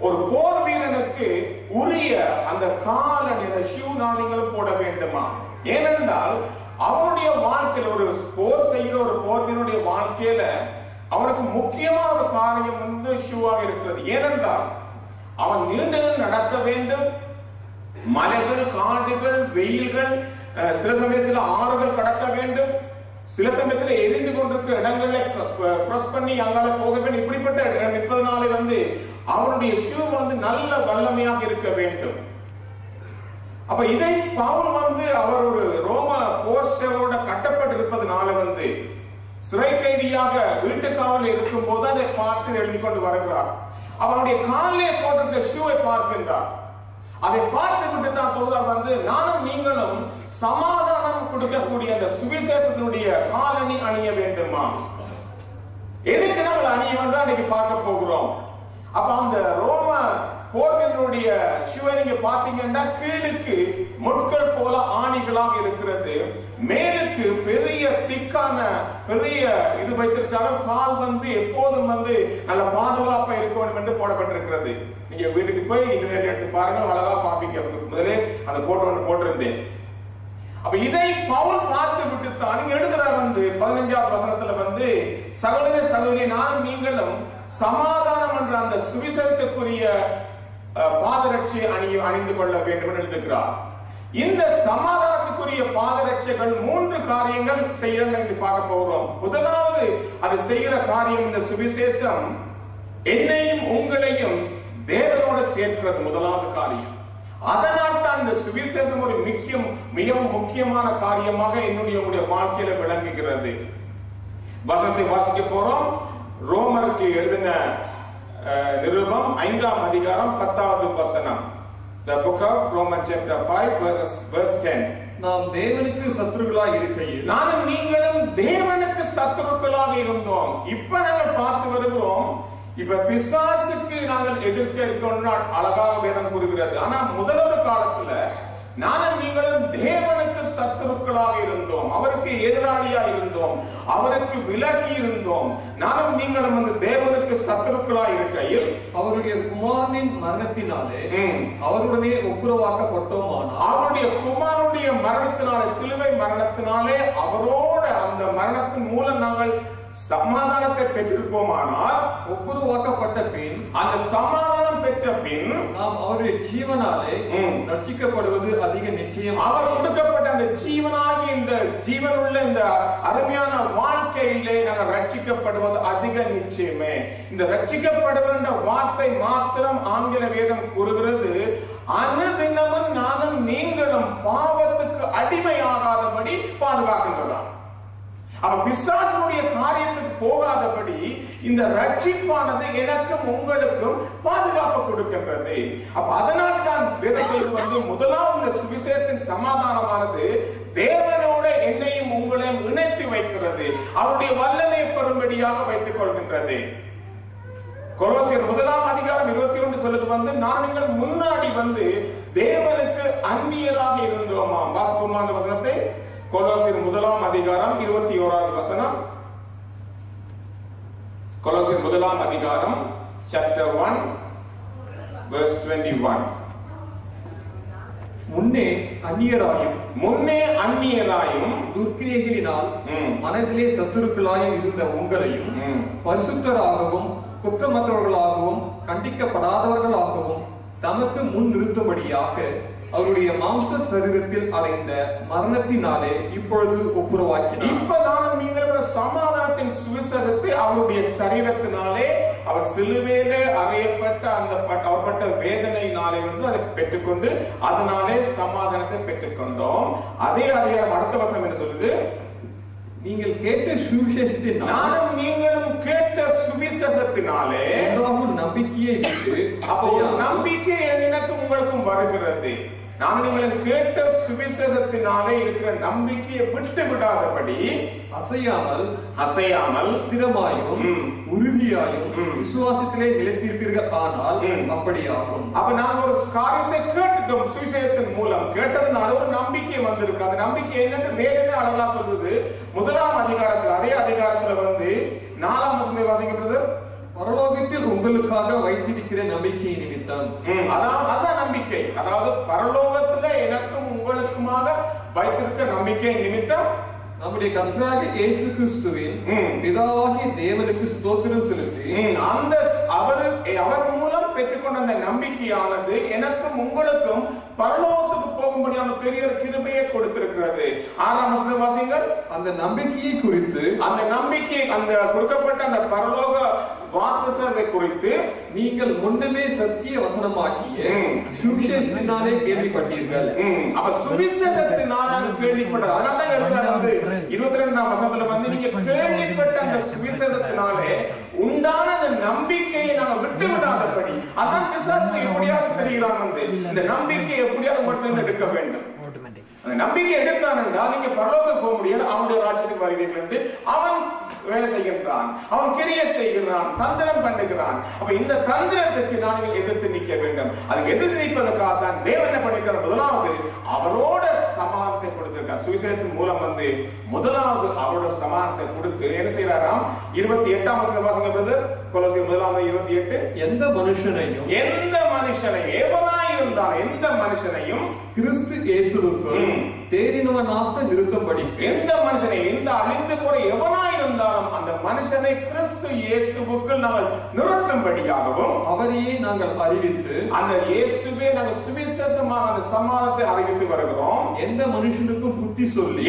ஒரு போர் வீரனுக்கு உரிய அந்த காலணி அந்த ஷூ நாங்களும் போட வேண்டுமா? ஏனென்றால் அவனுடைய வாழ்க்கையில ஒரு போர் செய்கிற ஒரு போர் வீரனுடைய வாழ்க்கையில அவனுக்கு முக்கியமான ஒரு காரியம் வந்து ஷூவாக இருக்கிறது. ஏனென்றால் அவன் நீண்ட நடக்க வேண்டும். மலைகள், காடுகள், வெயில்கள், சில சமயத்தில் ஆறுகள் கடக்க வேண்டும். சில சமயத்தில் எரிந்து கொண்டிருக்கிற இடங்களை கிராஸ் பண்ணி அங்கால போக வேண்டும். இப்படிப்பட்ட நிற்பதனாலே வந்து அவனுடைய ஷூ வந்து நல்ல வல்லமையாக இருக்க வேண்டும். அப்ப இதை பவுல் வந்து அவர் ஒரு ரோம போர்ஷரோட கட்டப்பட்டு இருப்பதனால வந்து சிறை கைதியாக வீட்டுக்காவலில் இருக்கும் போது அதை பார்த்து எழுதி கொண்டு வருகிறார். அவனுடைய காலிலே போட்டிருந்த ஷூவை பார்க்கின்றார். அதை பார்த்து விட்டு தான் சொல்றார் வந்து நானும் நீங்களும் சமாதானம் கொடுக்கக்கூடிய அந்த சுவிசேஷத்தினுடைய காலணி அணிய வேண்டுமா? எதுக்கு நாங்கள் அணிய வேண்டும் அன்னைக்கு பார்க்க போகிறோம். அப்ப அந்த ரோம போர்வீரனுடைய ஷூவை நீங்க பாத்தீங்கன்னா கீழுக்கு முட்கள் போல ஆணிகளாக இருக்கிறது. மேலுக்கு பெரிய திக்கான பெரிய இது வைத்திருக்காங்க. கால் வந்து எப்போதும் வந்து நல்ல பாதுகாப்பா இருக்க வேண்டும் என்று போடப்பட்டிருக்கிறது. நீங்க வீட்டுக்கு போய் இன்டர்நெட் எடுத்து பாருங்க, அழகா பாப்பீங்க. முதலே அந்த போட்டோ ஒன்று போட்டிருந்தேன். அப்ப இதை பவுல் பார்த்து விட்டு தான் நீங்க எழுதுற வந்து 15வது வசனத்துல வந்து சகோதரி நானும் நீங்களும் சமாதானம் என்ற அந்த சுவிசேஷத்துக்குரிய பாதரட்சியை அணிந்து கொள்ள வேண்டும் என்று எழுதுகிறார். இந்த சமாதானத்துக்குரிய பாதரட்சைகள் 3 காரியங்கள் செய்யணும் என்று பார்க்க போகிறோம். முதலாவது அது செய்கிற காரியம் இந்த சுவிசேஷம் என்னையும் உங்களையும் தேவனோட சேர்க்கிறது. முதலாவது காரியம். அதனால் தான் இந்த சுவிசேஷம் ஒரு மிகவும் முக்கியமான காரியமாக என்னுடைய வாழ்க்கையில விளங்குகிறது. வசனத்தை வாசிக்க போறோம். ரோமருக்கு எழுதின நிருபம் 5ஆம் அதிகாரம் 10வது வசனம். The book of Romans chapter 5 verse 10. நாம் தேவனுக்கு சத்துருக்களாய் இருக்கையில் நானும் நீங்களும் தேவனுக்கு சத்துருக்களாக இருந்தோம். இப்ப நாங்கள் பார்த்து வருகிறோம். இப்ப பிசாசுக்கு நாங்கள் எதிர்க்க இருக்கோம்னு அழகாக வேதம் கூறுகிறது. ஆனா முதலொரு காலத்துல நானும் நீங்களும் தேவனுக்கு சத்துருக்களாக இருந்தோம். அவருக்கு எதிராளியா இருந்தோம். அவருக்கு விலகி இருந்தோம். நானும் நீங்களும் வந்து தேவனுக்கு சத்துருக்களாக இருக்கையில் அவருடைய குமாரனின் மரணத்தினாலே அவருடனே ஒப்புரவாக்கப்பட்டோமானால் அவருடைய குமாரனுடைய மரணத்தினாலே சிலுவை மரணத்தினாலே அவரோட அந்த மரணத்தின் மூலம் நாங்கள் சமாதானத்தை பெற்றிருப்போமானால் ஒப்புரவாக்கப்பட்ட பின் அந்த சமாதானம் பெற்ற பின் நாம் அவருடைய ஜீவனாலே ரட்சிக்கப்படுவது அதிக நிச்சயம். அவர் கொடுக்கப்பட்ட அந்த ஜீவனாகி இந்த ஜீவனுள்ள இந்த அருமையான வாழ்க்கையிலே நாங்கள் ரட்சிக்கப்படுவது அதிக நிச்சயமே. இந்த ரட்சிக்கப்படுகின்ற வார்த்தை மாத்திரம் ஆங்கில வேதம் கூறுகிறது அனுதினமும் நானும் நீங்களும் பாவத்துக்கு அடிமையாகாதபடி பாதுகாக்கின்றதா. அவ பிசாசுடைய காரியத்துக்கு போகாதபடி இந்த ரட்சிப்பானது எனக்கும் உங்களுக்கும் பாதுகாப்பு கொடுக்கின்றது. அப்ப அதனால் தான் வேதத்தில் வந்து முதலாவது சுவிசேஷத்தின் சமாதானமானது தேவனோட என்னையும் உங்களையும் இணைத்து வைக்கிறது. அவருடைய வல்லமை பெறும்படியாக வைத்துக் கொள்கின்றது. கொலோசியர் 1ஆம் அதிகாரம் 21 சொல்லுது வந்து நான் நீங்கள் முன்னாடி வந்து தேவனுக்கு அந்நியராக இருந்தோமா. வாசிப்போமா அந்த வசனத்தை. கொலோசியர் 1ஆம் அதிகாரம் 21வது வசனம். கொலோசியர் 1ஆம் அதிகாரம் chapter 1 verse 21. முன்னே அந்நியராயும் துர்க்கிரியைகளினால் மனதிலே சத்துருக்களாயும் இருந்த உங்களையும் பரிசுத்தராகவும் குற்றமற்றவர்களாகவும் கண்டிக்கப்படாதவர்களாகவும் தமக்கு முன் நிறுத்தும்படியாக அவருடைய மாம்ச சரீரத்தில் அடைந்த மரணத்தினாலே இப்பொழுது ஒப்புரவாக்கினார். இப்ப நானும் நீங்களும் சமாதானத்தின் சுவிசேஷத்தை அவருடைய சரீரத்தினாலே அவர் சிலுவையிலே அறையப்பட்ட அந்த அவர்பட்ட வேதனையினாலே அதை பெற்றுக்கொண்டு அதனாலே சமாதானத்தை பெற்றுக்கொண்டோம். அதே அதிகாரம் அடுத்த வசனம் என்ன சொல்லுது? நீங்கள் கேட்ட சுவிசேஷத்தினால் நானும் நீங்களும் கேட்ட சுவிசேஷத்தினாலே நம்பிக்கையை விட்டு, அப்போ நம்பிக்கை எனக்கும் உங்களுக்கும் வருகிறது. நான் நீங்களும் கேட்ட சுவிசேஷத்தினாலே இருக்கிற நம்பிக்கையை விட்டு விடாதபடி அசையாமல் ஸ்திரமாயும் உறுதியாயும் விசுவாசத்திலே நிலைத்திருப்பீர்கள். ஆனால் அப்படியாகும். அப்ப நாம் ஒரு காரியத்தை கேட்டுட்டோம், சுவிசேஷத்தின் மூலம் கேட்டதுனால ஒரு நம்பிக்கை வந்திருக்கு. அந்த நம்பிக்கை என்னன்னு வேதமே அழகா சொல்றது. முதலாம் அதிகாரத்துல, அதே அதிகாரத்துல 4ஆம் வசனத்தை வாசிக்கிறது. பரலோகத்தில் உங்களுக்காக வைத்திருக்கிற நம்பிக்கை நிமித்தம். அதான் நம்பிக்கை. அதாவது பரலோகத்துல எனக்கும் உங்களுக்குமாக வைத்திருக்க நம்பிக்கை நிமித்தம் நம்முடைய கர்த்தராகிய இயேசு கிறிஸ்துவின் பிதாவாகிய தேவனுக்கு ஸ்தோத்திரம் செலுத்தி அவர் மூலம் பெற்றுக்கொண்ட அந்த நம்பிக்கையானது எனக்கும் உங்களுக்கும் பரலோகத்துக்கு போகும்படியான பெரிய ஒரு கிருபையை கொடுத்திருக்கிறது. 6ஆம் வசனம் வாசிங்கள். அந்த நம்பிக்கையை குறித்து, அந்த நம்பிக்கை, அந்த கொடுக்கப்பட்ட அந்த பரலோக வாசஸ்தலத்தை குறித்து நீங்கள் முன்னமே சத்திய வசனமாக்கிய சுவிசேஷத்தினாலே கேள்விப்பட்டீர்கள். அப்ப சுவிசேஷத்தினால கேள்விப்பட்டது. அதனால தான் எழுதுறாரு 22ஆம் வசனத்துல நீங்க கேள்விப்பட்ட அந்த சுவிசேஷத்தினாலே உண்டான அந்த நம்பிக்கையை நாங்க விட்டு விடாதபடி, அதான் பிசாசு எப்படியாவது தெரிகிறான். இந்த நம்பிக்கை எப்படியாவது மட்டும் எடுக்க வேண்டும். அந்த நம்பிக்கை எடுத்தான் என்றால் நீங்க பரலோகம் போக முடியாது, அவனுடைய ராஜ்யத்துக்கு வருவீர்கள் என்று அவன் வேலை செய்கின்றான், அவன் கிரியை செய்கிறான், தந்திரம் பண்ணுகிறான். அப்ப இந்த தந்திரத்துக்கு நாங்கள் எதிர்த்து நிற்க வேண்டும். அதுக்கு எதிர்த்து நிற்பதற்காக தான் தேவன் என்ன பண்ணிருக்கார்? முதலாவது அவரோட சமாதானத்தை கொடுத்திருக்கார். சுவிசேஷத்தின் மூலம் முதலாவது அவரோட சமாதானத்தை கொடுத்து என்ன செய்யறாராம்? 28ஆம் வசனம் வாசிங்க பிரதர். கொலோசியர் 1:28. எந்த மனுஷனையும் எவனாயிருந்தாலும் எந்த மனுஷனையும் கிறிஸ்து இயேசுவுக்குள் தேறினவனாக நிறுத்தபடி, எந்த மனுஷனை, எந்த அழிந்து போற எவனாயிருந்தாலும் அந்த மனுஷனை கிறிஸ்து இயேசுவுக்குள் நாங்கள் நிறுத்தும்படியாகவும் அவரையே நாங்கள் அறிவித்து, அந்த இயேசுவே நாங்கள் சுவிசேஷமான அந்த சமாதானத்தை அறிவித்து வருகிறோம். எந்த மனுஷனுக்கும் புத்தி சொல்லி,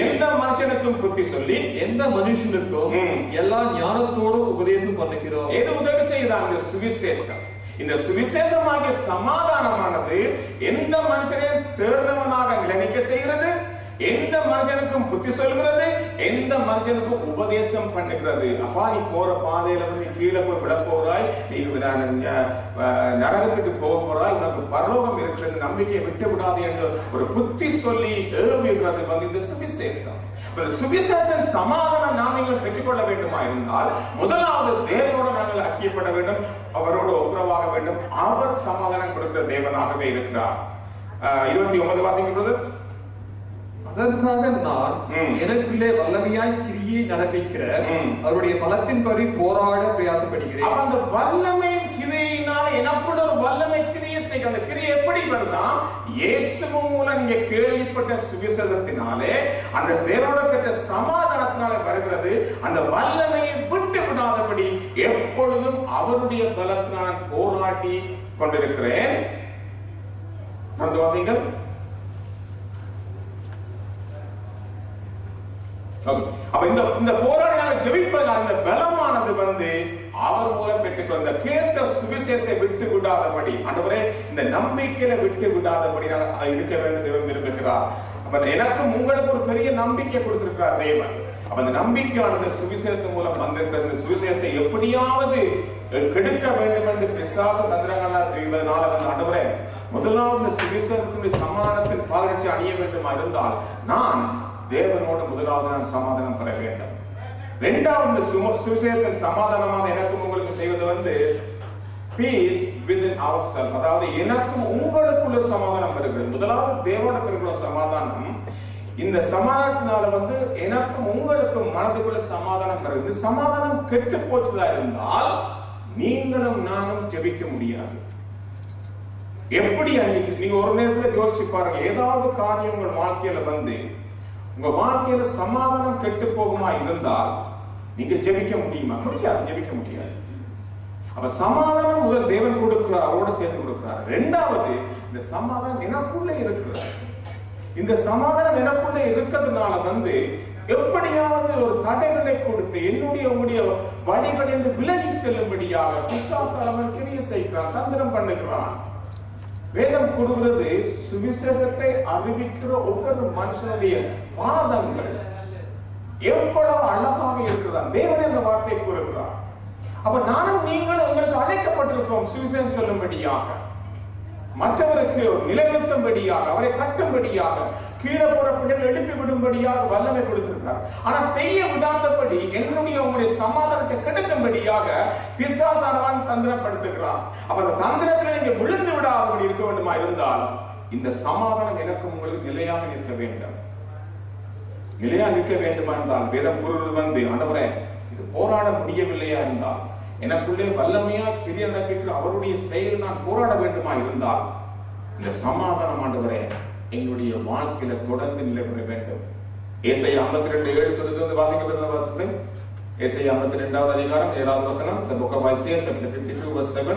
எந்த மனுஷனுக்கும் எல்லா ஞானத்தோடும் உபதேசம் பண்ணுகிறோம். எது உதவி செய்தாங்க? சுவிசேஷம். இந்த சுவிசேஷமாகிய சமாதானமானது எந்த மனுஷனையும் தேர்ந்தவனாக நிலைநிற்க செய்கிறது, எந்த மனுஷனுக்கும் புத்தி சொல்கிறது, எந்த மனுஷனுக்கும் உபதேசம் பண்ணுகிறது. அப்பா நீ போற பாதையில கீழே போய் விழ போறாய், நீ நரகத்துக்கு போக போறாய், உனக்கு பரலோகம் இருக்கிறது, நம்பிக்கையை விட்டு விடாது என்று ஒரு புத்தி சொல்லி ஏவுகிறது இந்த சுவிசேஷம். சுவிசேஷத்தின் சமாதானம் நாம் நீங்கள் பெற்றுக்கொள்ள வேண்டுமா இருந்தால் முதலாவது தேவனோடு நாங்கள் ஐக்கியப்பட வேண்டும், அவரோடு ஒப்புரவாக வேண்டும். அவர் சமாதானம் கொடுக்கிற தேவனாகவே இருக்கிறார். 29 வாசிக்கிறது. அதற்காக நான் எனக்குள்ளே வல்லமையாய் கிரியை நடப்பிக்கிற அவருடைய பலத்தின்படி போராட பிரயாசப்படுகிறேன். அந்த வல்லமையின் கிரியையினால எனக்குள்ள ஒரு வல்லமை கிரியை செய்ய, அந்த கிரியை எப்படி வருதா? இயேசு மூலம் நீங்க கேள்விப்பட்ட சுவிசேஷத்தினாலே, அந்த தேவனோட பெற்ற சமாதானத்தினாலே வருகிறது. அந்த வல்லமையை விட்டு விடாதபடி எப்பொழுதும் அவருடைய பலத்தினால் போராடி கொண்டிருக்கிறேன். வாசிங்கள். அப்ப இந்த போராடி நாங்கள் ஜெபிப்பதால் இந்த பலமானது அவர் மூலம் பெற்றுக்கொண்ட கேட்ட சுவிசேஷத்தை விட்டு விடாதபடி, ஆண்டவரே இந்த நம்பிக்கையில விட்டு விடாதபடி நாங்கள் இருக்க வேண்டும் தேவன் விரும்புகிறார். அப்ப எனக்கும் உங்களுக்கு ஒரு பெரிய நம்பிக்கை கொடுத்திருக்கிறார் தேவன். அப்ப அந்த நம்பிக்கையானது சுவிசேஷத்தின் மூலம் வந்திருக்கிறது. இந்த சுவிசேஷத்தை எப்படியாவது கெடுக்க வேண்டும் என்று பிசாச தந்திரங்கள்லாம் தெரிவதனால ஆண்டவரே முதலாவது சுவிசேஷத்தினுடைய சமாதானத்தின் பாதரட்சி அணிய வேண்டுமா இருந்தால் நான் தேவனோடு முதலாவது நான் சமாதானம் பெற வேண்டும். இரண்டாவது சுவிசேஷத்தின் சமாதானமாக எனக்கும் உங்களுக்கு செய்வது பீஸ் வித்இன் ourselves, அதாவது எனக்கும் உங்களுக்குள்ள சமாதானம் வருகிறது. முதலாவது தேவனோட பெறுகிற சமாதானம். இந்த சமாதானத்தினால எனக்கும் உங்களுக்கும் மனதுக்குள்ள சமாதானம் வருகிறது. சமாதானம் கெட்டு போச்சுதா இருந்தால் நீங்களும் நானும் ஜெபிக்க முடியாது. எப்படி நீங்க ஒரு நேரத்துல யோசிச்சு பாருங்க, ஏதாவது காரியம் உங்கள் வாழ்க்கையில உங்க வாழ்க்கையில சமாதானம் கெட்டு போகுமா இருந்தால் நீங்க ஜெபிக்க முடியுமா? முடியாது, ஜெபிக்க முடியாது. அப்ப சமாதானம் முதல் தேவன் கொடுக்கிறார், அவரோட சேர்ந்து கொடுக்கிறார். இரண்டாவது இந்த சமாதானம் எனக்குள்ள இருக்கிறார். இந்த சமாதானம் எனக்குள்ள இருக்கிறதுனால எப்படியாவது ஒரு தடைகளை கொடுத்து உங்களுடைய வழிகளிலிருந்து விலகி செல்லும்படியாக பிசாசானவன் கிரியை செய்கிறான், தந்திரம் பண்ணுகிறான். வேதம் கூறுகிறது, சுவிசேஷத்தை அறிவிக்கிற ஒவ்வொரு மனுஷனுடைய பாதங்கள் எவ்வளவு அழகாக இருக்கிறான். தேவனே அந்த வார்த்தை கூறுகிறார். அப்ப நானும் நீங்களும் உங்களுக்கு அழைக்கப்பட்டிருக்கிறோம் சுவிசேஷம் சொல்லும்படியாக, மற்றவருக்கு நிலைநிறுத்தும்படியாக, அவரை கட்டும்படியாக, கீழே போற பிள்ளைகள் எழுப்பி விடும்படியாக வல்லமை கொடுத்திருக்கிறார். ஆனா செய்ய விடாதபடி உங்களுடைய சமாதானத்தை கெடுக்கும்படியாக பிசாசானவன் தந்திரப்படுத்துகிறான். அப்ப அந்த தந்திரத்தில் நீங்க விழுந்து விடாதபடி இருக்க வேண்டுமா இருந்தால் இந்த சமாதானம் எனக்கு உங்களுக்கு நிலையாக நிற்க வேண்டும். நிலையா நிற்க வேண்டுமா இருந்தால் வேதம் கூறுவது ஆண்டவரே, இது போராட முடியவில்லையா இருந்தால், எனக்குள்ளே வல்லமையா கிரியை நடப்பிக்கிற அவருடைய செயல் நான் போராட வேண்டுமா இருந்தால் இந்த சமாதானம் ஆண்டவரே எங்களுடைய வாழ்க்கையில தொடர்ந்து நிலை பெற வேண்டும். ஏசாயா 52:7 சொல்லுது, வாசிக்கப்பட்ட வசனத்தை. ஏசாயா 52வது அதிகாரம் 7வது வசனம். The book of Isaiah chapter 52 verse 7.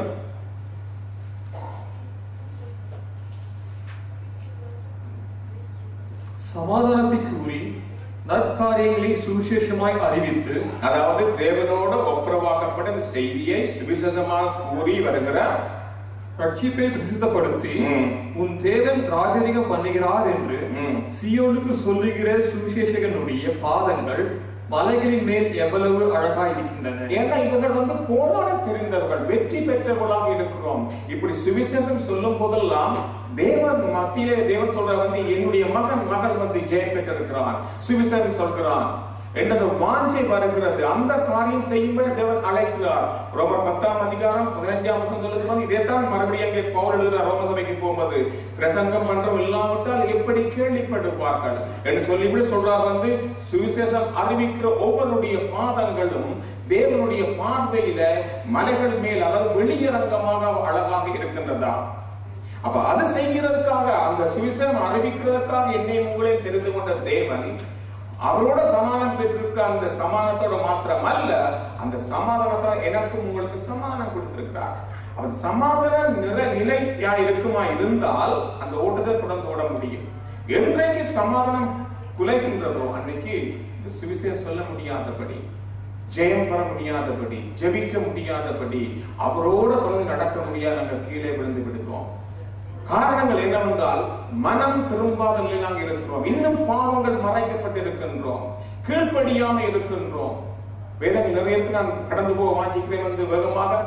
சமாதானத்தை கூறி நற்காரியங்களை சுவிசேஷமாய் அறிவித்து, அதாவது தேவனோடு ஒப்புரவாக்கப்பட்ட செய்தியை சுவிசேஷமாக கூறி வருகிற ரட்சிப்பை பிரசித்தப்படுத்தி உன் தேவன் ராஜரிகம் பண்ணுகிறார் என்று சியோனுக்கு சொல்லுகிற சுவிசேஷகனுடைய பாதங்கள் மலைகளின் மேல் எவ்வளவு அழகா இருக்கின்றன. ஏன்னா இவர்கள் போராட தெரிந்தவர்கள், வெற்றி பெற்றவர்களாக இருக்கிறோம். இப்படி சுவிசேஷம் சொல்லும் போதெல்லாம் தேவன் மத்தியிலே தேவன் சொல்ற என்னுடைய மகள் ஜெயம் பெற்றிருக்கிறான், சுவிசேஷம் சொல்கிறான் என்ற வாஞ்சை வருகிறது. அந்த காரியம் செய்யும்படி தேவன் அழைக்கிறார். ரோமர் 10ஆம் அதிகாரம் 15ஆம் வசனம் சொல்லுது, இதைத்தான் மறுபடியும் அங்கே பவுல் எழுதுகிறார் ரோம சபைக்கு போகும்போது, பிரசங்கம் பண்றோம் இல்லாவிட்டால் எப்படி கேள்விப்படுவார்கள் என்று சொல்லி இப்படி சொல்றார். சுவிசேஷம் அறிவிக்கிற ஒவ்வொருடைய பாதங்களும் தேவனுடைய பார்வையில மலைகள் மேல், அதாவது வெளியரங்கமாக அழகாக இருக்கின்றதா. அப்ப அது செய்கிறதுக்காக, அந்த சுவிசேஷம் அறிவிக்கிறதுக்காக என்னையும் உங்களையும் தெரிந்து கொண்ட தேவன் அவரோட சமாதானம் பெற்றிருக்கிற அந்த சமாதானத்தோட மாத்திரம் அல்ல, அந்த சமாதானத்தால் எனக்கும் உங்களுக்கு சமாதானம் கொடுத்திருக்கிறார். அவன் சமாதான நிலையா இருக்குமா இருந்தால் அந்த ஓட்டத்தை தொடர்ந்து ஓட முடியும். என்றைக்கு சமாதானம் குலைகின்றதோ அன்னைக்கு இந்த சுவிசேஷம் சொல்ல முடியாதபடி, ஜெயம் பெற முடியாதபடி, ஜெபிக்க முடியாதபடி, அவரோட தொடர்ந்து நடக்க முடியாது, நாங்கள் கீழே விழுந்து விடுகிறோம். காரணங்கள் என்னவென்றால் மனம் திரும்பாத நிலையில் நாங்கள் இருக்கிறோம். இன்னும் பாவங்கள் மறைக்கப்பட்டிருக்கின்றோம், கீழ்ப்படியாம இருக்கின்றோம். வேதங்கள் நிறைய நான் கடந்து போக வாஞ்சிக்கிறேன். வேகமாக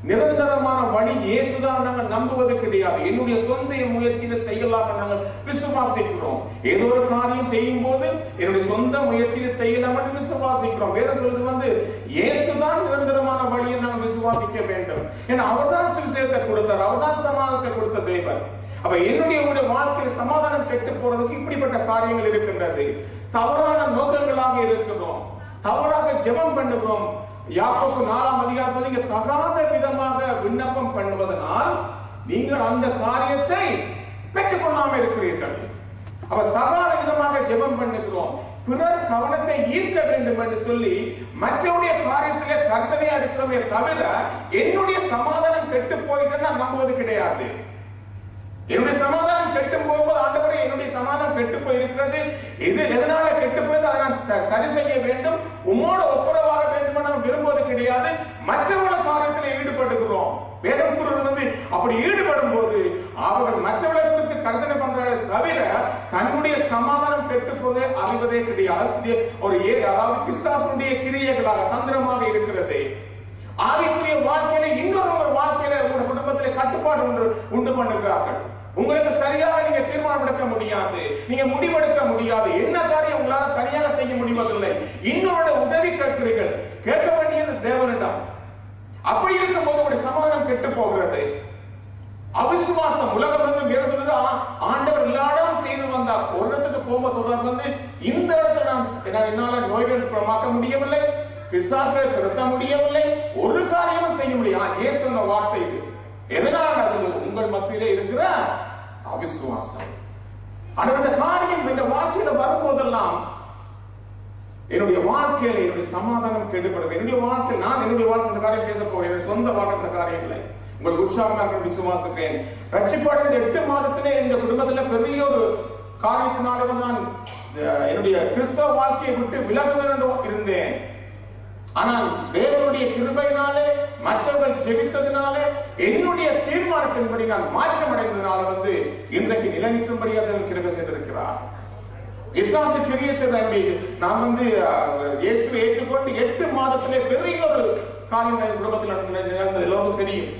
நிரந்தரமான வழி இயேசுதான் நாங்கள் நம்புவது கிடையாது. என்னுடைய சொந்த முயற்சியில செய்யலாம் நாங்கள் விசுவாசிக்கிறோம். ஏதோ ஒரு காரியம் செய்யும் போது என்னுடைய சொந்த முயற்சியில செய்யலாம் என்று விசுவாசிக்கிறோம். வேதம் சொல்றது இயேசுதான் நிரந்தரமான வழியை நாங்கள் விசுவாசிக்க வேண்டும். ஏன்னா அவர்தான் சுவிசேஷத்தை கொடுத்தார், அவர்தான் சமாதானத்தை கொடுத்த தேவன். அப்ப என்னுடைய வாழ்க்கையில் சமாதானம் கெட்டு போறதுக்கு இப்படிப்பட்ட காரியங்கள் இருக்கின்றது. தவறான நோக்கங்களாக இருக்கிறோம், தவறாக ஜெபம் பண்ணுகிறோம். யாக்கோபு 4ஆம் அதிகாரத்தில் தகாத விதமாக விண்ணப்பம் பண்ணுவதனால் நீங்கள் அந்த காரியத்தை பெற்றுக் கொள்ளாமல் இருக்கிறீர்கள். அப்ப தகாத விதமாக ஜெபம் பண்ணுகிறோம், பிறர் கவனத்தை ஈர்க்க வேண்டும் என்று சொல்லி மற்றவருடைய காரியத்திலே கர்சனையா இருக்கிறோமே தவிர என்னுடைய சமாதானம் கெட்டு போயிட்டு நம்புவது கிடையாது. என்னுடைய சமாதானம் கெட்டு போகும்போது ஆண்டவரே என்னுடைய சமாதானம் கெட்டு போயிருக்கிறது, இது எதனால கெட்டு போயிது, அதை நான் சரி செய்ய வேண்டும், உம்மோட ஒப்புரவாக வேண்டும் நாம் விரும்புவது கிடையாது. மற்றவர்கள் காரியத்தில் ஈடுபடுகிறோம். வேதம் கூறுவது அப்படி ஈடுபடும் போது அவர்கள் மற்றவர்களை குறித்து கர்சனை பண்றாங்களே தவிர தன்னுடைய சமாதானம் கெட்டு போவதை அறிவதே கிடையாது. அதாவது பிசாசுடைய கிரியைகளாக தந்திரமாக இருக்கிறது. ஆவிக்குரிய வாழ்க்கையில இன்னொரு வாழ்க்கையில உங்க குடும்பத்திலே கட்டுப்பாடு உண்டு பண்ணுகிறார்கள். உங்களுக்கு சரியாக நீங்க தீர்மானம் எடுக்க முடியாது, நீங்க முடிவெடுக்க முடியாது. என்ன காரியம் உங்களால தனியாக செய்ய முடிவதில்லை, இன்னொரு உதவி கேட்கிறீர்கள். கேட்க வேண்டியது தேவனிடம். அப்படி இருக்கும் போது உங்களுடைய சமாதானம் கெட்டு போகிறது. அவிசுவாசம் உலகம் வேற சொல்றது ஆண்டவர் எல்லாரும் செய்து வந்தார். ஒரு இடத்துக்கு போகும்போது சொல்றாரு இந்த இடத்துல என்னால நோய்கள் குணமாக்க முடியவில்லை, பிசாசுகளை திருத்த முடியவில்லை, ஒரு காரியமும் செய்ய முடியும். இயேசு சொன்ன வார்த்தை இது. எதனால நான் சொல்லுவது, உங்கள் மத்தியிலே இருக்கிற அவிசுவாசம். அந்த காரியம் இந்த வாழ்க்கையில வரும்போதெல்லாம் என்னுடைய வாழ்க்கையில என்னுடைய சமாதானம் கெடுபடுது. என்னுடைய வாழ்க்கை நான் என்னுடைய வாழ்க்கை காரியம் பேச போறேன், என்னுடைய சொந்த வாழ்க்கை காரியம் இல்லை. உங்களுக்கு உற்சாகமாக விசுவாசிக்கிறேன். ரட்சிப்படைந்த 8 மாதத்திலே இந்த குடும்பத்துல பெரிய ஒரு காரியத்தினாலே வந்து நான் என்னுடைய கிறிஸ்தவ வாழ்க்கையை விட்டு விலக வேண்டும் இருந்தேன். ஆனால் தேவனுடைய கிருபையினாலே, மற்றவர்கள் ஜெபித்ததினாலே, என்னுடைய தீர்மானத்தின்படி நான் மாற்றம் அடைந்ததினால வந்து இன்றைக்கு நிலைநிற்கும்படி தேவன் கிருபை செய்திருக்கிறார். விசுவாச கிரியை செய்த நான் வந்து இயேசுவை ஏற்றுக்கொண்டு 8 மாதத்திலே பெரிய ஒரு காரியம் என் குடும்பத்தில் நிகழ்ந்தது எல்லோருக்கும் தெரியும்.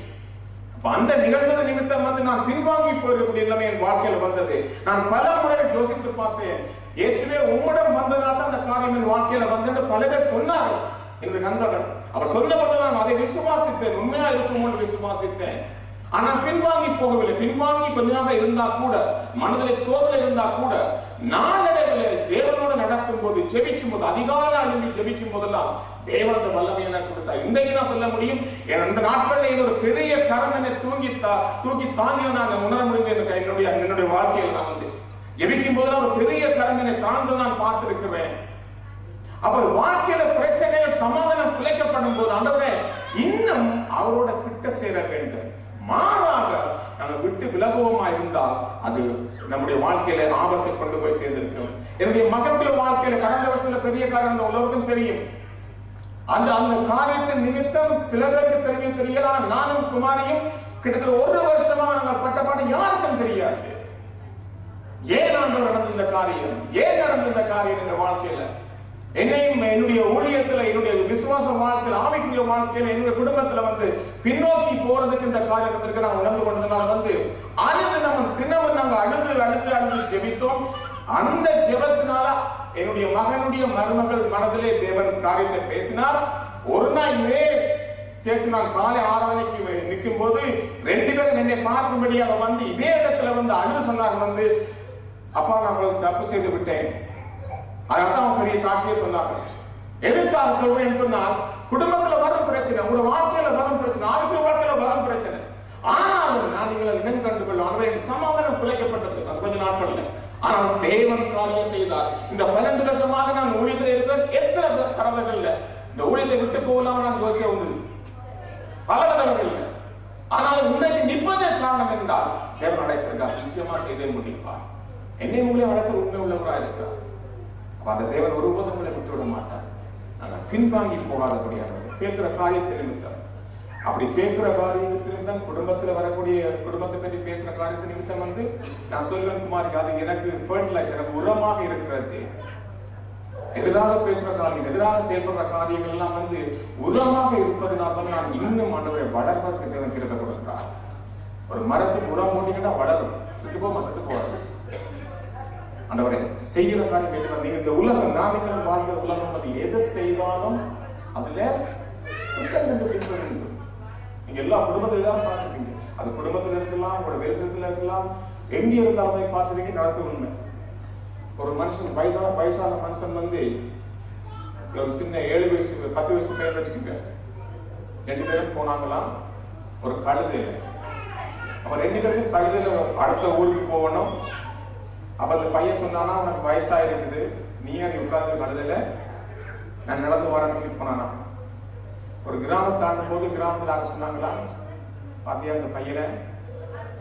அந்த நிகழ்ந்தது நிமித்தம் வந்து நான் பின்வாங்கி போயிருக்கூடிய நிலைமை என் வாழ்க்கையில வந்தது. நான் பல முறை யோசித்து பார்த்தேன், இயேசுவே உம்மிடம் வந்ததால் அந்த காரியம் என் வாழ்க்கையில வந்து பல பேர் சொன்னார்கள். என்னுடைய நண்பர்கள் அவர் சொன்னபோது நான் அதை விசுவாசித்தேன், உண்மையா இருக்கும் என்று விசுவாசித்தேன். ஆனால் பின்வாங்கி போகவில்லை. பின்வாங்கி கொஞ்ச நாள் இருந்தா கூட, மனதில் சோதனை இருந்தா கூட, நாளடைவில் தேவனோடு நடக்கும் போது, ஜெபிக்கும் போது, அதிகாலை எழும்பி ஜெபிக்கும் போதெல்லாம் தேவன் அந்த வல்லமை எனக்கு கொடுத்தார். இன்றைக்கு நான் சொல்ல முடியும், அந்த நாட்களில் ஒரு பெரிய கரம் என்னை தூக்கி தாங்கி நான் உணர முடிந்தது. என்னுடைய வாழ்க்கையில் நான் வந்து ஜெபிக்கும் போதெல்லாம் ஒரு பெரிய கரம் என்னை தாழ்ந்து நான் பார்த்திருக்கிறேன். அப்ப வாழ்க்கையில பிரச்சனைகள் சமாதானம் குலைக்கப்படும் போது ஆண்டவரே இன்னும் அவரோட கிட்ட சேர வேண்டும். மாறாக நாங்கள் விட்டு விலகுவோமா இருந்தால் அது நம்முடைய வாழ்க்கையில ஆபத்தை கொண்டு போய் சேர்ந்திருக்கும். என்னுடைய மகனுடைய வாழ்க்கையில கடந்த வருஷத்துல பெரிய காரணம் எல்லோருக்கும் தெரியும். அந்த காரியத்தின் நிமித்தம் சில பேருக்கு தெரியல. நானும் குமாரியும் கிட்டத்தட்ட 1 வருஷமா நாங்கள் பட்டப்பாடு யாருக்கும் தெரியாது. ஏன் நடந்த இந்த காரியம், ஏன் நடந்த இந்த காரியம் எங்க வாழ்க்கையில, என்னையும் என்னுடைய ஊழியத்துல, என்னுடைய விசுவாச வாழ்க்கையில், ஆவிக்குரிய வாழ்க்கையில, என்னுடைய குடும்பத்துல வந்து பின்னோக்கி போறதுக்கு இந்த காரியத்திற்கு நான் உணர்ந்து கொண்டதுனால வந்து அழுது நம்ம தினமும் நாங்கள் அழுது ஜெபித்தோம். அந்த ஜெபத்தினால என்னுடைய மகனுடைய மருமகள் மனதிலே தேவன் காரியத்தை பேசினார். ஒரு நாள் இதே சேர்த்து நான் காலை 6 மணிக்கு நிற்கும் போது 2 பேரும் என்னை பார்க்கும்படியாக வந்து இதே இடத்துல வந்து அழுது சொன்னார். வந்து அப்பா நான் உங்களுக்கு தப்பு செய்து விட்டேன். அதனால அவன் பெரிய சாட்சியை சொன்னார்கள். எதற்காக சொல்றேன்னு சொன்னால், குடும்பத்துல வரும் பிரச்சனை, உங்க வாழ்க்கையில வரும் பிரச்சனை, ஆவிக்குரிய வாழ்க்கையில வரும் பிரச்சனை. ஆனாலும் நான் நீங்களை இனம் கண்டு கொள்ளும் சமாதானம் குலைக்கப்பட்டது அது கொஞ்ச நாட்கள்ல. ஆனால் தேவன் காரியம் செய்தார். இந்த 12 வருஷமாக நான் ஊழியத்தில் இருக்கிறேன். எத்தனை தடவைகள்ல இந்த ஊழியத்தை விட்டு போகலாம் நான் யோசிக்க வந்தது, பல தடவைகள்ல. ஆனால் இன்றைக்கு நிற்பதற்கு காரணம் என்றால் தேவன் அழைத்திருக்கார், நிச்சயமா செய்தே முடிப்பார். என்னை உங்களை அழைத்து உண்மை உள்ளவராக இருக்கிறார். அந்த தேவன் ஒருபோதும் உங்களை விட்டுவிட மாட்டார். நாங்கள் பின்வாங்கி போகாதபடியாக கேட்கிற காரியத்தை நிமித்தம், அப்படி கேட்கிற காரியத்தை நிமித்தம், குடும்பத்துல வரக்கூடிய குடும்பத்தை பற்றி பேசுற காரியத்தை நிமித்தம் வந்து நான் சொல்வேன் குமாருக்கு, அது எனக்கு ஃபர்டிலைசர், எனக்கு உரமாக இருக்கிறது. எதிராக பேசுற காரியம், எதிராக செயல்படுற காரியங்கள் எல்லாம் வந்து உரமாக இருப்பதனால வந்து நான் இன்னும் ஆண்டவரை வளர்ப்பதற்கு தேவன் கிருபை கொடுக்கிறார். ஒரு மரத்துக்கு உரம் போட்டீங்கன்னா வளரும், செத்து போகாது. ஆண்டவரே செய்கிற காரியம் நீங்க இந்த உலகம், நாங்கள் வாழ்ந்த உலகம் அது எதை செய்தாலும் அதுல நீங்க எல்லா குடும்பத்தில தான் பார்த்துருக்கீங்க. அது குடும்பத்தில் இருக்கலாம், உங்களோட வேசத்துல இருக்கலாம், எங்க இருந்தாலும் பார்த்துருக்கீங்க. நடக்க உண்மை. ஒரு மனுஷன் வயசான மனுஷன் வந்து ஒரு சின்ன 7 வயசு 10 வயசு பையன் வச்சுக்கோங்க. 2 பேரும் போனாங்களாம் ஒரு கழுதையில. அப்ப 2 பேருக்கும் கழுதையில அடுத்த ஊருக்கு போகணும். அப்ப அந்த பையன் சொன்னானா, உனக்கு வயசா இருக்குது, நீ அதை உட்கார்ந்து கழுதையில நான் நடந்து வரேன்னு சொல்லி போனானா. ஒரு கிராமம் தாண்டும் போது கிராமத்துல ஆக சொன்னாங்களா, பாத்தியா அந்த பையனை,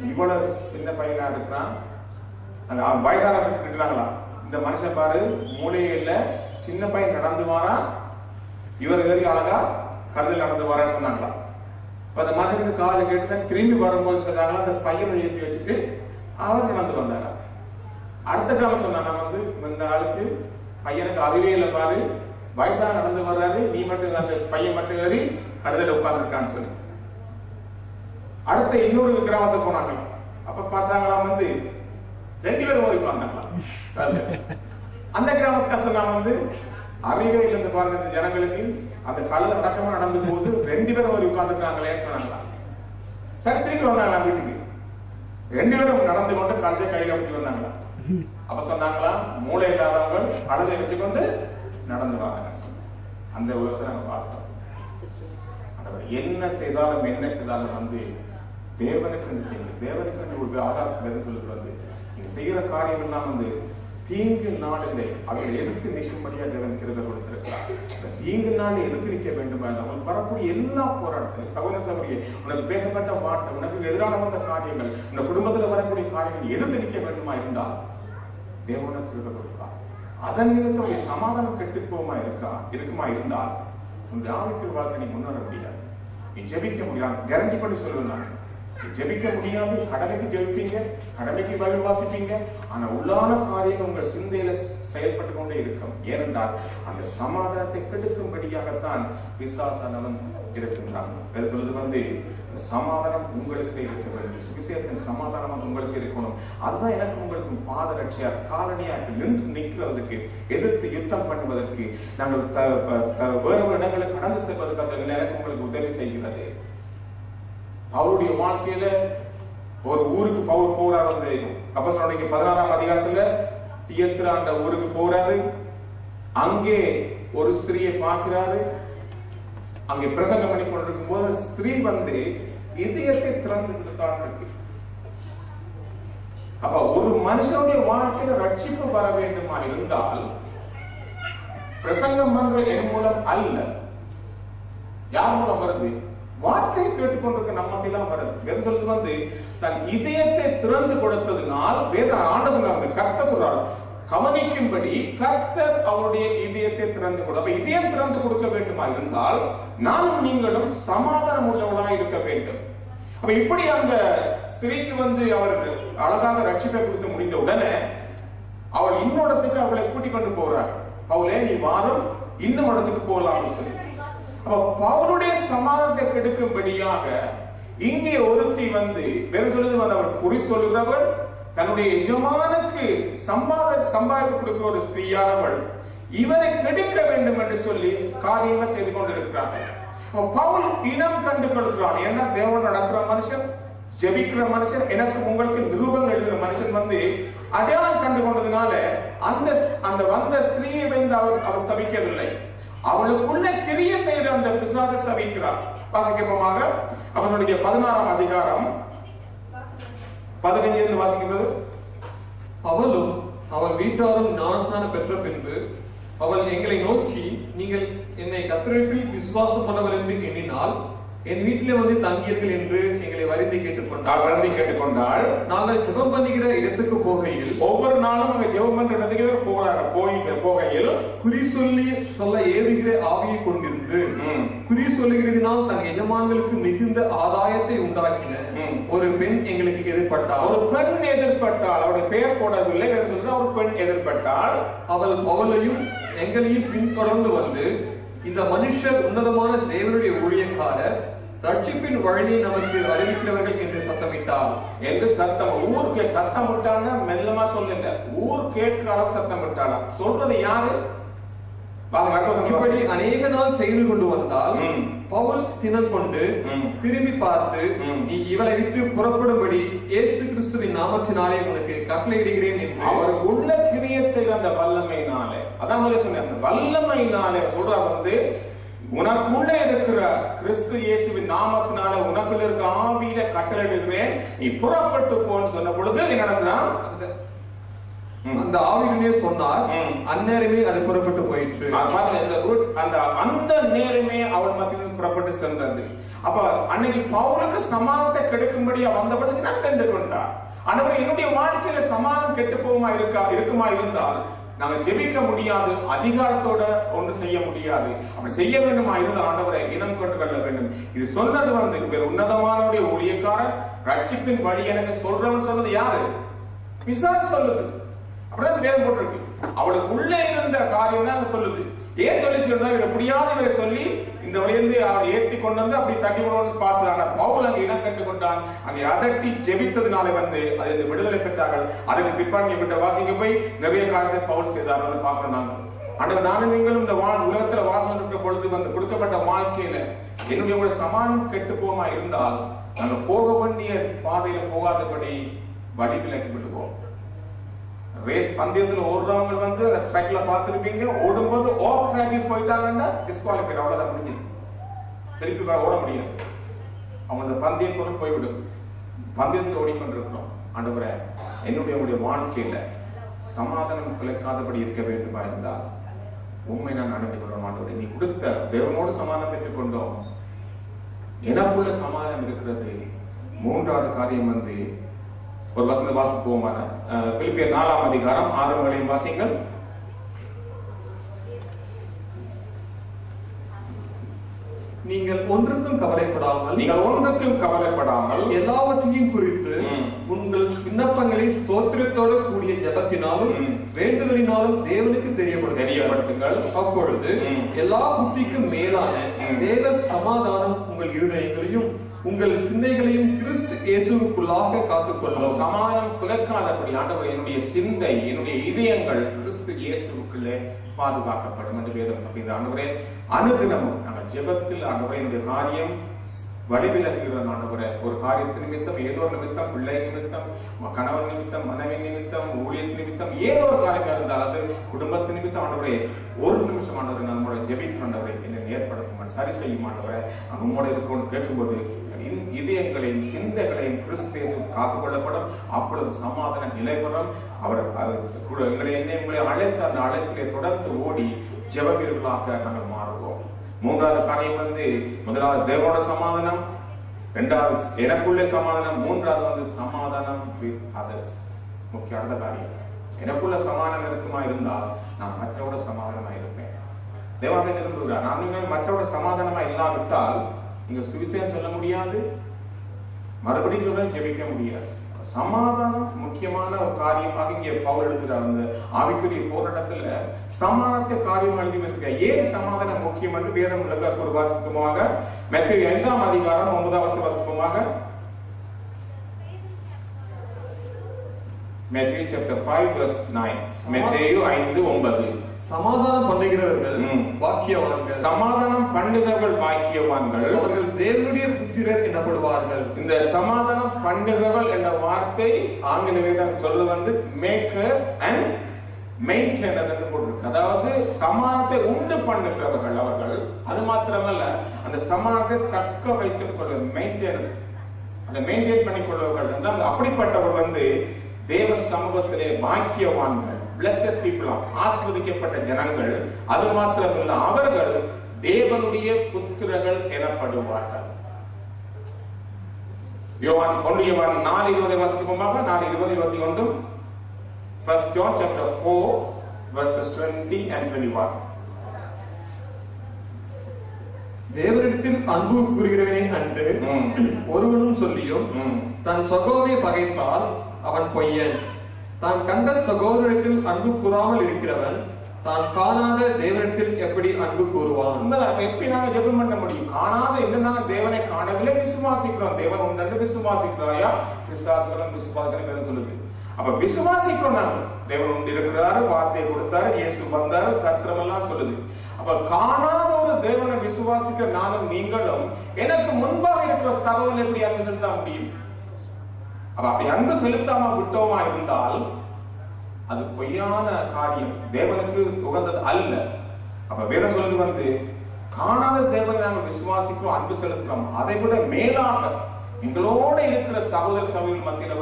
இவ்வளவு சின்ன பையனா இருக்கிறான், அந்த வயசான இருக்கிறாங்களா, இந்த மனுஷன் பாரு மூளையே இல்ல, சின்ன பையன் நடந்து வாரா, இவர் ஏறி அழகா கழுதையில் நடந்து வரான்னு சொன்னாங்களா. அந்த மனுஷனுக்கு காலை கேட்டு திரும்பி வரும்போது சொன்னாங்களா, அந்த பையனை ஏற்றி வச்சுட்டு அவர் நடந்து வந்தாரா. அடுத்த கிராமம் சொன்னா வந்து இந்த ஆளுக்கு பையனுக்கு அறிவியல பாரு, வயசா நடந்து வர்றாரு, நீ மட்டும் அந்த பையன் மட்டும் ஏறி கழுதையில உட்கார்ந்துருக்கான்னு சொல்லி. அடுத்த இன்னொரு கிராமத்தை போனாங்க. அப்ப பார்த்தாங்களா வந்து 2 பேரும் ஓடி உட்கார்ந்தாங்களா. அந்த கிராமத்தை சொன்னா வந்து அறிவியல் இருந்து பாருங்க, இந்த ஜனங்களுக்கு அந்த கழுதை நடக்கமா நடந்து போது 2 பேரும் ஓடி உட்கார்ந்துருக்காங்களேன்னு சொன்னாங்களா. சரி திருப்பி வந்தாங்களா வீட்டுக்கு. 2 பேரும் நடந்து கொண்டு கழுதை கையில பிடிச்சு வந்தாங்களா. அப்ப சொன்னாங்களா, மூளை இல்லாதவங்க கழுதை வச்சுக்கொண்டு நடந்து வராங்க. அந்த உலகத்தை நாங்க பார்த்தோம். என்ன செய்தாலும் வந்து தேவனுக்கு செய்யுங்க. தேவனுக்கு ஒரு ஆதாரம் சொல்லுறது வந்து நீங்க செய்யற காரியம் எல்லாம் வந்து தீங்கு நாளிலே அவர்கள் எதிர்த்து நிற்கும்படியா தேவன் கிருபை கொடுத்திருக்கிறார். தீங்கு நாளில் எதிர்த்து நிற்க வேண்டுமா, அவங்களுக்கு வரக்கூடிய எல்லா போராட்டத்திலும் சகோதர சகோதரியே, உனக்கு பேசப்பட்ட வார்த்தை, உனக்கு எதிரான வந்த காரியங்கள், உங்க குடும்பத்தில் வரக்கூடிய காரியங்கள் எதிர்த்து நிற்க வேண்டுமா இருந்தால் தேவனுக்கு கிருபை கொடுப்பார். அதன் நிமித்தம் சமாதானம் கெட்டுப்போமா இருக்குமா இருந்தால் உங்களுடைய ஆவிக்குரிய வாழ்க்கை நீ முன்னேற முடியாது. நீ ஜெபிக்க முடியாது. கேரண்டி பண்ணி சொல்லுவேன் நான். ஜெபிக்க முடியாது. கடமைக்கு ஜெபிப்பீங்க, கடமைக்கு பைபிள் வாசிப்பீங்க, ஆனா உள்ளான காரியங்கள் உங்கள் சிந்தையில செயல்பட்டு கொண்டே இருக்கும். ஏனென்றால் அந்த சமாதானத்தை கெடுக்கும்படியாகத்தான் பிசாசானவன் இருக்கின்றான். சொல்லுது இந்த சமாதானம் உங்களுக்கு இருக்க வேண்டும், சுவிசேஷத்தின் சமாதானம் உங்களுக்கு இருக்கணும். அதுதான் எனக்கு உங்களுக்கு பாதரட்சியா காலனியா நின்று நிற்கிறதுக்கு, எதிர்த்து யுத்தம் பண்ணுவதற்கு, நாங்கள் வேறு இடங்களுக்கு கடந்து செல்வதற்கு அது எனக்கு உங்களுக்கு உதவி செய்கிறது. அவருடைய வாழ்க்கையில ஒரு ஊருக்கு பவுல் போறார். வந்து அப்போஸ்தலர் 16ஆம் அதிகாரத்துல தியத்திராண்ட ஊருக்கு போறாரு. அங்கே ஒரு ஸ்திரியை பார்க்கிறாரு. அங்கே பிரசங்கம் பண்ணி கொண்டிருக்கும் போது ஸ்திரீ வந்து இதயத்தை திறந்து விடுத்தாள் இருக்கு. அப்ப ஒரு மனுஷனுடைய வாழ்க்கையில ரட்சிப்பு வர வேண்டுமா இருந்தால் பிரசங்கம் பண்ற என் மூலம் அல்ல. யார் மூலம் வருது? வார்த்தை கேட்டுக்கொண்டிருக்க நம்மத்திலாம் வருது. வேதம் சொல்றது வந்து தன் இதயத்தை திறந்து கொடுத்ததுனால் வேத ஆண்ட சொன்னாங்க, கர்த்தர் சொல்றார் கவனிக்கும்படி கர்த்தர் அவருடைய இதயத்தை திறந்து கொடு. அப்ப இதயம் திறந்து கொடுக்க வேண்டுமா இருந்தால் நானும் நீங்களும் சமாதானம் உள்ளவர்களாக இருக்க வேண்டும். அப்ப இப்படி அந்த ஸ்திரீக்கு வந்து அவர் அழகாக ரட்சிப்பை கொடுத்து முடிந்த உடனே அவள் இன்னொரு இடத்துக்கு அவளை கூட்டிக் கொண்டு போறார். அவளே நீ வாரம் இன்னும் இடத்துக்கு போகலாம்னு சொல்லி. அப்ப பவுலுடைய சமாதானத்தை கெடுக்கும்படியாக இங்கே ஒருத்தி வந்து வேறு சொல்லுது வந்து அவர் குறி சொல்லுகிறவள், தன்னுடைய எஜமானுக்கு சம்பாதித்து கொடுக்கிற ஒரு ஸ்திரீயானவள் இவரை கெடுக்க வேண்டும் என்று சொல்லி காரியங்கள் செய்து கொண்டிருக்கிறார்கள். பவுல் இனம் கண்டு கொள்கிறான். என்ன தேவன் நடக்கிற மனுஷன், ஜெபிக்கிற மனுஷன், எனக்கு உங்களுக்கு நிரூபம் எழுதுகிற மனுஷன் வந்து அடையாளம் கண்டு கொண்டதுனால அந்த வந்த ஸ்திரீயை வந்து அவர் சபிக்கவில்லை, அவளுக்குள்ள கிரிய செய்கிற அந்த பிசாசை சபிக்கிறார். வாசிக்கப்போமாக அப்போஸ்தலர் 16ஆம் அதிகாரம் 15 வாசிக்கின்றது. அவளும் அவள் வீட்டாரும் ஞானஸ்நானம் பெற்ற பின்பு அவள் எங்களை நோக்கி, நீங்கள் என்னை கர்த்தரிடத்தில் விசுவாசம் பண்ணவர் என்று எண்ணினால் என் வீட்டிலே வந்து தங்கியீர்கள் என்று எங்களை வருந்தி கேட்டுக்கொண்டாள். நாங்கள் ஜெபம் பண்ணுகிற இடத்துக்கு போகையில், ஒவ்வொரு நாளும் அங்க ஜெபம் பண்ற இடத்துக்கு போகையில் குறி சொல்ல ஏறுகிற ஆவியை கொண்டிருந்து குறி சொல்லுகிறதினால் தன் எஜமான்களுக்கு மிகுந்த ஆதாயத்தை உண்டாக்கின ஒரு பெண் எங்களுக்கு எதிர்பட்டாள். ஒரு பெண் எதிர்பட்டாள். அவருடைய பெயர் போடவில்லை, ஒரு பெண் எதிர்பட்டாள். அவள் பவுலையும் எங்களையும் பின்தொடர்ந்து வந்து, இந்த மனுஷர் உன்னதமான தேவனுடைய ஊழியக்காரர், ரட்சிப்பின் வழியை நமக்கு அறிவிக்கிறவர்கள் என்று சத்தமிட்டார். என்று ஊருக்கு சத்தம் விட்டாங்க. மெல்லமா சொல்லுங்க, ஊர் கேட்கிற அளவுக்கு சத்தம் விட்டாளா? சொல்றது யாரு? இப்படி அநேக நாள் செய்து கொண்டு வந்தால் பவுல் சினம் கொண்டு திரும்பி பார்த்து, நீ இவளை விட்டு புறப்படும்படி இயேசு கிறிஸ்துவின் நாமத்தினாலே உனக்கு கட்டளையிடுகிறேன் என்று அவருக்கு உள்ள கிரிய செய்கிற அந்த வல்லமையினாலே, அதான் சொன்னேன், அந்த வல்லமையினாலே சொல்றார் வந்து, உனக்குள்ள இருக்கிற கிறிஸ்து இயேசுவின் நாமத்தினால உனக்குள்ள இருக்க ஆவியில கட்டளையிடுகிறேன், நீ புறப்பட்டு போன்னு சொன்ன பொழுது என்ன நடந்ததான்? அந்த ஆவியிலே சொன்னார். அந்நேரமே அது புறப்பட்டு போயிற்று. அந்த நேரமே அவள் மத்தியில் புறப்பட்டு சென்றது. அப்ப அன்னைக்கு பவுலுக்கு சமாதானத்தை கெடுக்கும்படியா வந்தபடி நான் கண்டு கொண்டார். ஆண்டவரே, என்னுடைய வாழ்க்கையில சமாதானம் கெட்டு போகுமா இருக்குமா இருந்தால் நாங்க ஜெபிக்க முடியாது, அதிகாரத்தோட ஒன்று செய்ய முடியாது. அப்படி செய்ய வேண்டுமா இருந்தால் ஆண்டவரை இனம் கொண்டு கொள்ள வேண்டும். இது சொன்னது வந்து உன்னதமானவருடைய ஊழியக்காரர், ரட்சிப்பின் வழி எனக்கு சொல்றவன் சொன்னது யாரு? பிசாசு சொல்லுது. அப்படிதான் வேதம் போட்டிருக்கு. அவளுக்கு உள்ளே இருந்த காரியம் தான் சொல்லுது. ஏன் சொல்லி சொல்றா? இவரை முடியாது இவரை சொல்லி இந்த வழியிருந்து அவரை ஏற்றி கொண்டு வந்து அப்படி தள்ளி விடணும்னு பார்த்து, ஆனா பவுல் அங்கே இனம் கண்டு கொண்டான். அங்கே அதட்டி ஜெபித்ததுனால வந்து அது விடுதலை பெற்றார்கள். அதுக்கு பிற்பாடு விட்ட வாசிங்க போய் நிறைய காலத்தை பவுல் செய்தார் பார்க்கணும். நாங்கள் ஆண்டவர், நானும் நீங்களும் இந்த உலகத்துல வாழ்ந்து பொழுது வந்து கொடுக்கப்பட்ட வாழ்க்கையில என்னுடைய சமாதானம் கெட்டு போமா இருந்தால் நாங்க போக வேண்டிய பாதையில போகாதபடி வழி விலக்கி விட்டுவோம். ரேஸ் பந்தயத்தில் ஓடுறவங்க வந்து அந்த ட்ராக்ல பார்த்துருப்பீங்க, ஓடும்போது ஆஃப் ட்ராக்கில் போயிட்டாங்கன்னா டிஸ்குவாலிஃபை, அவ்வளவுதான் முடிஞ்சு, திருப்பி ஓட முடியாது. அவங்க அந்த பந்தயத்தோடு போய்விடும். பந்தயத்தில் ஓடிக்கொண்டிருக்கிறோம். ஆண்டவரே, என்னுடைய வாழ்க்கையில சமாதானம் குலைக்காதபடி இருக்க வேண்டுமா இருந்தால் உண்மை நான் நடத்தி கொள்றோம். ஆண்டவரே, நீ கொடுத்த தேவனோடு சமாதானம் பெற்றுக் கொண்டோம், எனக்குள்ள சமாதானம் இருக்கிறது. மூன்றாவது காரியம் வந்து ஒரு வசனம் வாசிப்போமான பிலிப்பியர் 4ஆம் அதிகாரம் 6 வாசிங்கள். நீங்கள் ஒன்றுக்கும் கவலைப்படாமல் எல்லாவற்றையும் குறித்து உங்கள் விண்ணப்பங்களை ஸ்தோத்திரத்தோடு கூடிய ஜெபத்தினாலும் வேண்டுதலினாலும் தேவனுக்கு தெரியப்படுத்துங்கள். அப்பொழுது எல்லா புத்திக்கும் மேலான தேவ சமாதானம் உங்கள் இருதயங்களையும் உங்கள் சிந்தைகளையும் கிறிஸ்து இயேசுவுக்குள்ளாக காத்துக்கொள்ளும். சமாதானம் குலைக்காதபடி ஆண்டவர் என்னுடைய சிந்தை, என்னுடைய இதயங்கள் கிறிஸ்து இயேசுவுக்குள்ளே பாதுகாக்கப்படும் என்று வேதம். இந்த ஆண்டவரே அனுதினமும் நாங்கள் ஜெபத்தில் ஆண்டவரே இந்த காரியம் வழிவிலகுகிற ஆண்டவரே, ஒரு காரியத்து நிமித்தம், ஏதோ ஒரு நிமித்தம், பிள்ளை நிமித்தம், கணவன் நிமித்தம், மனைவி நிமித்தம், ஊழியத்து நிமித்தம், ஏதோ ஒரு காரியம் இருந்தால் அது குடும்பத்து நிமித்தம் ஆண்டவரே, ஒரு நிமிஷம் ஆண்டவரை நம்மளோட ஜெபிக்கிற ஆண்டவரை என்னை ஏற்படுத்தும், சரி செய்யும் ஆண்டவரை. உங்களோட இருக்கணும்னு கேட்கும்போது இதயங்களையும் சிந்தைகளையும் கிறிஸ்து காத்துக்கொள்ளப்படும். அப்பொழுது சமாதான நிலைபெறும். அவர் எங்களை அழைத்த அந்த அழைப்பிலே தொடர்ந்து ஓடி ஜெப வீரர்களாக நாங்கள் மாறுவோம். மூன்றாவது காரியம் முதலாவது தேவனோட சமாதானம், இரண்டாவது எனக்குள்ளே சமாதானம், மூன்றாவது சமாதானம் with others. முக்கிய அடுத்த காரியம், எனக்குள்ள சமாதானம் இருக்குமா இருந்தால் நான் மற்றவோட சமாதானமா இருப்பேன். தேவாலயம் விரும்புகிறார். நான் மற்றவோட சமாதானமா இல்லாவிட்டால் நீங்க சுவிசேஷம் சொல்ல முடியாது, மறுபடியும் சொல்ல ஜெபிக்க முடியாது. சமாதானம் முக்கியமான ஒரு காரியமாக இங்கே பவுல் எழுதுகிறார். அந்த ஆவிக்குரிய போராட்டத்துல சமாதானத்தை காரியம் எழுதி வச்சிருக்க. ஏன் சமாதானம் முக்கியம் என்று வேதம் ஒரு வாசிப்பமாக மத்தேயு 5ஆம் அதிகாரம் 9வது வாசிப்பமாக. Matthew chapter 5 verse 9. மத்தேயு 5:9. சமாதானம் பண்ணுகிறவர்கள் பாக்கியவான்கள். சமாதானம் பண்ணுகிறவர்கள் பாக்கியவான்கள், அவர்கள் தேவனுடைய புத்திரர் எனப்படுவார்கள். இந்த சமாதானம் பண்ணுகிறவர்கள் என்ற வார்த்தை ஆங்கில வேதம் சொல்ல மேக்கர்ஸ் அண்ட் மெயின்டெனர்ஸ் என்று போட்டிருக்கு. அதாவது சமாதானத்தை உண்டு பண்ணுகிறவர்கள் அவர்கள். அது மாத்திரமல்ல, அந்த சமாதானத்தை தக்க வைத்துக் கொள்வது மெயின்டெனர்ஸ், அந்த மெயின்டைன் பண்ணிக் கொள்வர்கள். அப்படிப்பட்டவர் தேவ சமூகத்திலே பாக்கியவான்கள், blessed people, ஆசீர்வதிக்கப்பட்ட ஜனங்கள். அது மாத்திரமல்ல, அவர்கள் தேவனுடைய புத்திரர்கள் எனப்படுவார்கள். யோவான் 4:20 வாசிப்போமாக. 4:20-21. First John chapter 4 verses 20 and 21. தேவனிடத்தில் அன்பு கூறுகிறவனே அன்று ஒருவனும் சொல்லியும் தன் சகோதரனை பகைத்தால் அவன் பொய்யன். தான் கண்ட சகோதரத்தில் அன்பு கூறாமல் இருக்கிறவன் தான் காணாத தேவனிடத்தில் எப்படி அன்பு கூறுவான்? எப்படி நாங்க ஜெபம் பண்ண முடியும்? காணாத என்னன்னா தேவனை காணவில்லை, விசுவாசிக்கிறோம். தேவன் உண்டு விசுவாசிக்கிறாயா? விசுவாசிக்கிறோம் சொல்லுது. அப்ப விசுவாசிக்கிறோம் நாங்க. தேவன் உண்டு இருக்கிறாரு, வார்த்தையை கொடுத்தாரு, இயேசு வந்தாரு, சத்திரம் எல்லாம் சொல்லுது. அப்ப காணாத ஒரு தேவனை விசுவாசிக்கிற நானும் நீங்களும் எனக்கு முன்பாக இருக்கிற சகோதரன் எப்படி அன்பு செலுத்த முடியும்? அப்படி அன்பு செலுத்தாம விட்டோமா இருந்தால் அது பொய்யான காரியம், தேவனுக்கு உகந்தது அல்ல. அப்ப வேதம் சொல்லுது காணாத தேவனை நாங்கள் விசுவாசிக்கிறோம், அன்பு செலுத்துறோம். அதை விட மேலாக எங்களோட இருக்கிற சகோதர சகோதரிகள் மத்தியில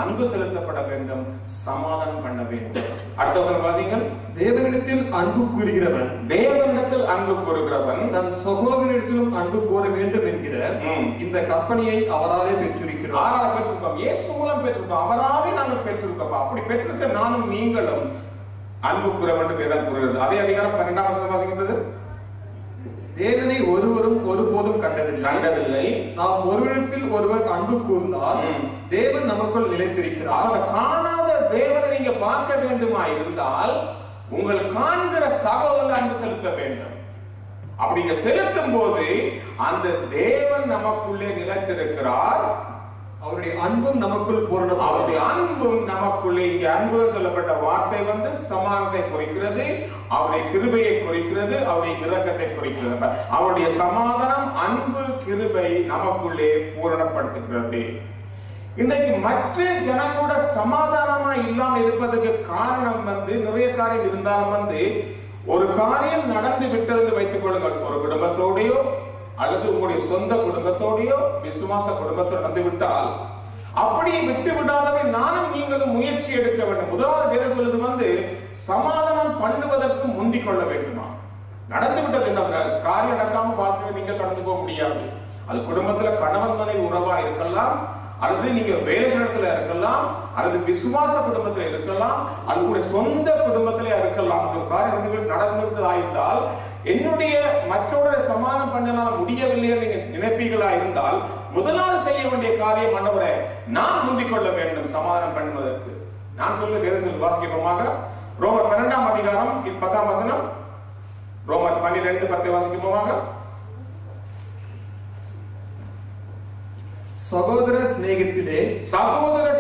அன்பு செலுத்தப்பட வேண்டும், சமாதானம் பண்ண வேண்டும். அடுத்த வசனம் வாசிங்கள். தேவனிடத்தில் அன்பு கூறுகிறவன், தேவனிடத்தில் அன்பு கூறுகிறவன் தன் சகோதரனிடத்திலும் அன்பு கூற வேண்டும் என்கிற இந்த கற்பனையை அவராலே பெற்றிருக்கிறோம். ஆரால பெற்றிருக்கோம், இயேசு மூலம் பெற்றிருக்கோம், அவராலே நாங்கள் பெற்றிருக்கோம். அப்படி பெற்றிருக்க நானும் நீங்களும் அன்பு கூற வேண்டும் வேதம் கூறுகிறது. அதே அதிகாரம் 12ஆம் வசனம் வாசிக்கின்றது. தேவனை ஒருவரும் ஒருபோதும் கண்டதில்லை. நாம் ஒருவரிடத்தில் ஒருவர் அன்பு கூர்ந்தால் தேவன் நமக்குள் நிலைத்திருக்கிறார். காணாத தேவனை நீங்க பார்க்க வேண்டுமா இருந்தால் உங்கள் காண்கிற சகோதரன் அன்பு செலுத்த வேண்டும். அப்படிங்க செலுத்தும் போது அந்த தேவன் நமக்குள்ளே நிலைத்திருக்கிறார். அவருடைய அன்பும் நமக்குள் பூரணம். அவருடைய அன்பும் நமக்குள்ளே, இங்கே அன்பு சொல்லப்பட்ட வார்த்தை சமாதானத்தை குறிக்கிறது, அவருடைய கிருபையை குறிக்கிறது, அவருடைய இரக்கத்தை குறிக்கிறது. அவருடைய சமாதானம், அன்பு, கிருபை நமக்குள்ளே பூரணப்படுத்துகிறது. இன்றைக்கு மற்ற ஜனங்களோட சமாதானமா இல்லாம இருப்பதற்கு காரணம் நிறைய காரியம் இருந்தாலும் ஒரு காரியம் நடந்து விட்டது வைத்துக் கொள்ளுங்கள். ஒரு குடும்பத்தோடையோ அல்லது உங்களுடைய சொந்த குடும்பத்தோடையோ விசுவாச குடும்பத்தோடு நடந்து விட்டால் அப்படியே விட்டு விடாதவை நானும் நீங்களும் முயற்சி எடுக்க வேண்டும். முதலாவது வேதம் சொல்லுது சமாதானம் பண்ணுவதற்கு முந்திக் கொள்ள வேண்டுமா? நடந்து விட்டது காரியம் நடக்காம வாழ்க்கை நீங்க கடந்து போக முடியாது. அது குடும்பத்துல கணவன் மனைவி உறவா இருக்கலாம், அல்லது நீங்க வேலை இடத்துல இருக்கலாம், அல்லது விசுவாச குடும்பத்தில் இருக்கலாம், அல்லது கூட சொந்த குடும்பத்திலே இருக்கலாம். ஒரு காரியம் நடந்திருந்தால் என்னுடைய மற்றவரை சமாதானம் பண்ணலாம் முடியவில்லை நீங்க நினைப்பீர்களா இருந்தால் முதலாவது செய்ய வேண்டிய காரியம், ஆண்டவரே நான் முந்திக் கொள்ள வேண்டும் சமாதானம் பண்ணுவதற்கு. நான் சொல்ல வேதத்தில் வாசிக்கப்போமாக ரோமர் 12ஆம் அதிகாரம் 10ஆம் வசனம். ரோமர் 12:10 வாசிக்கப்போமாக. சகோதர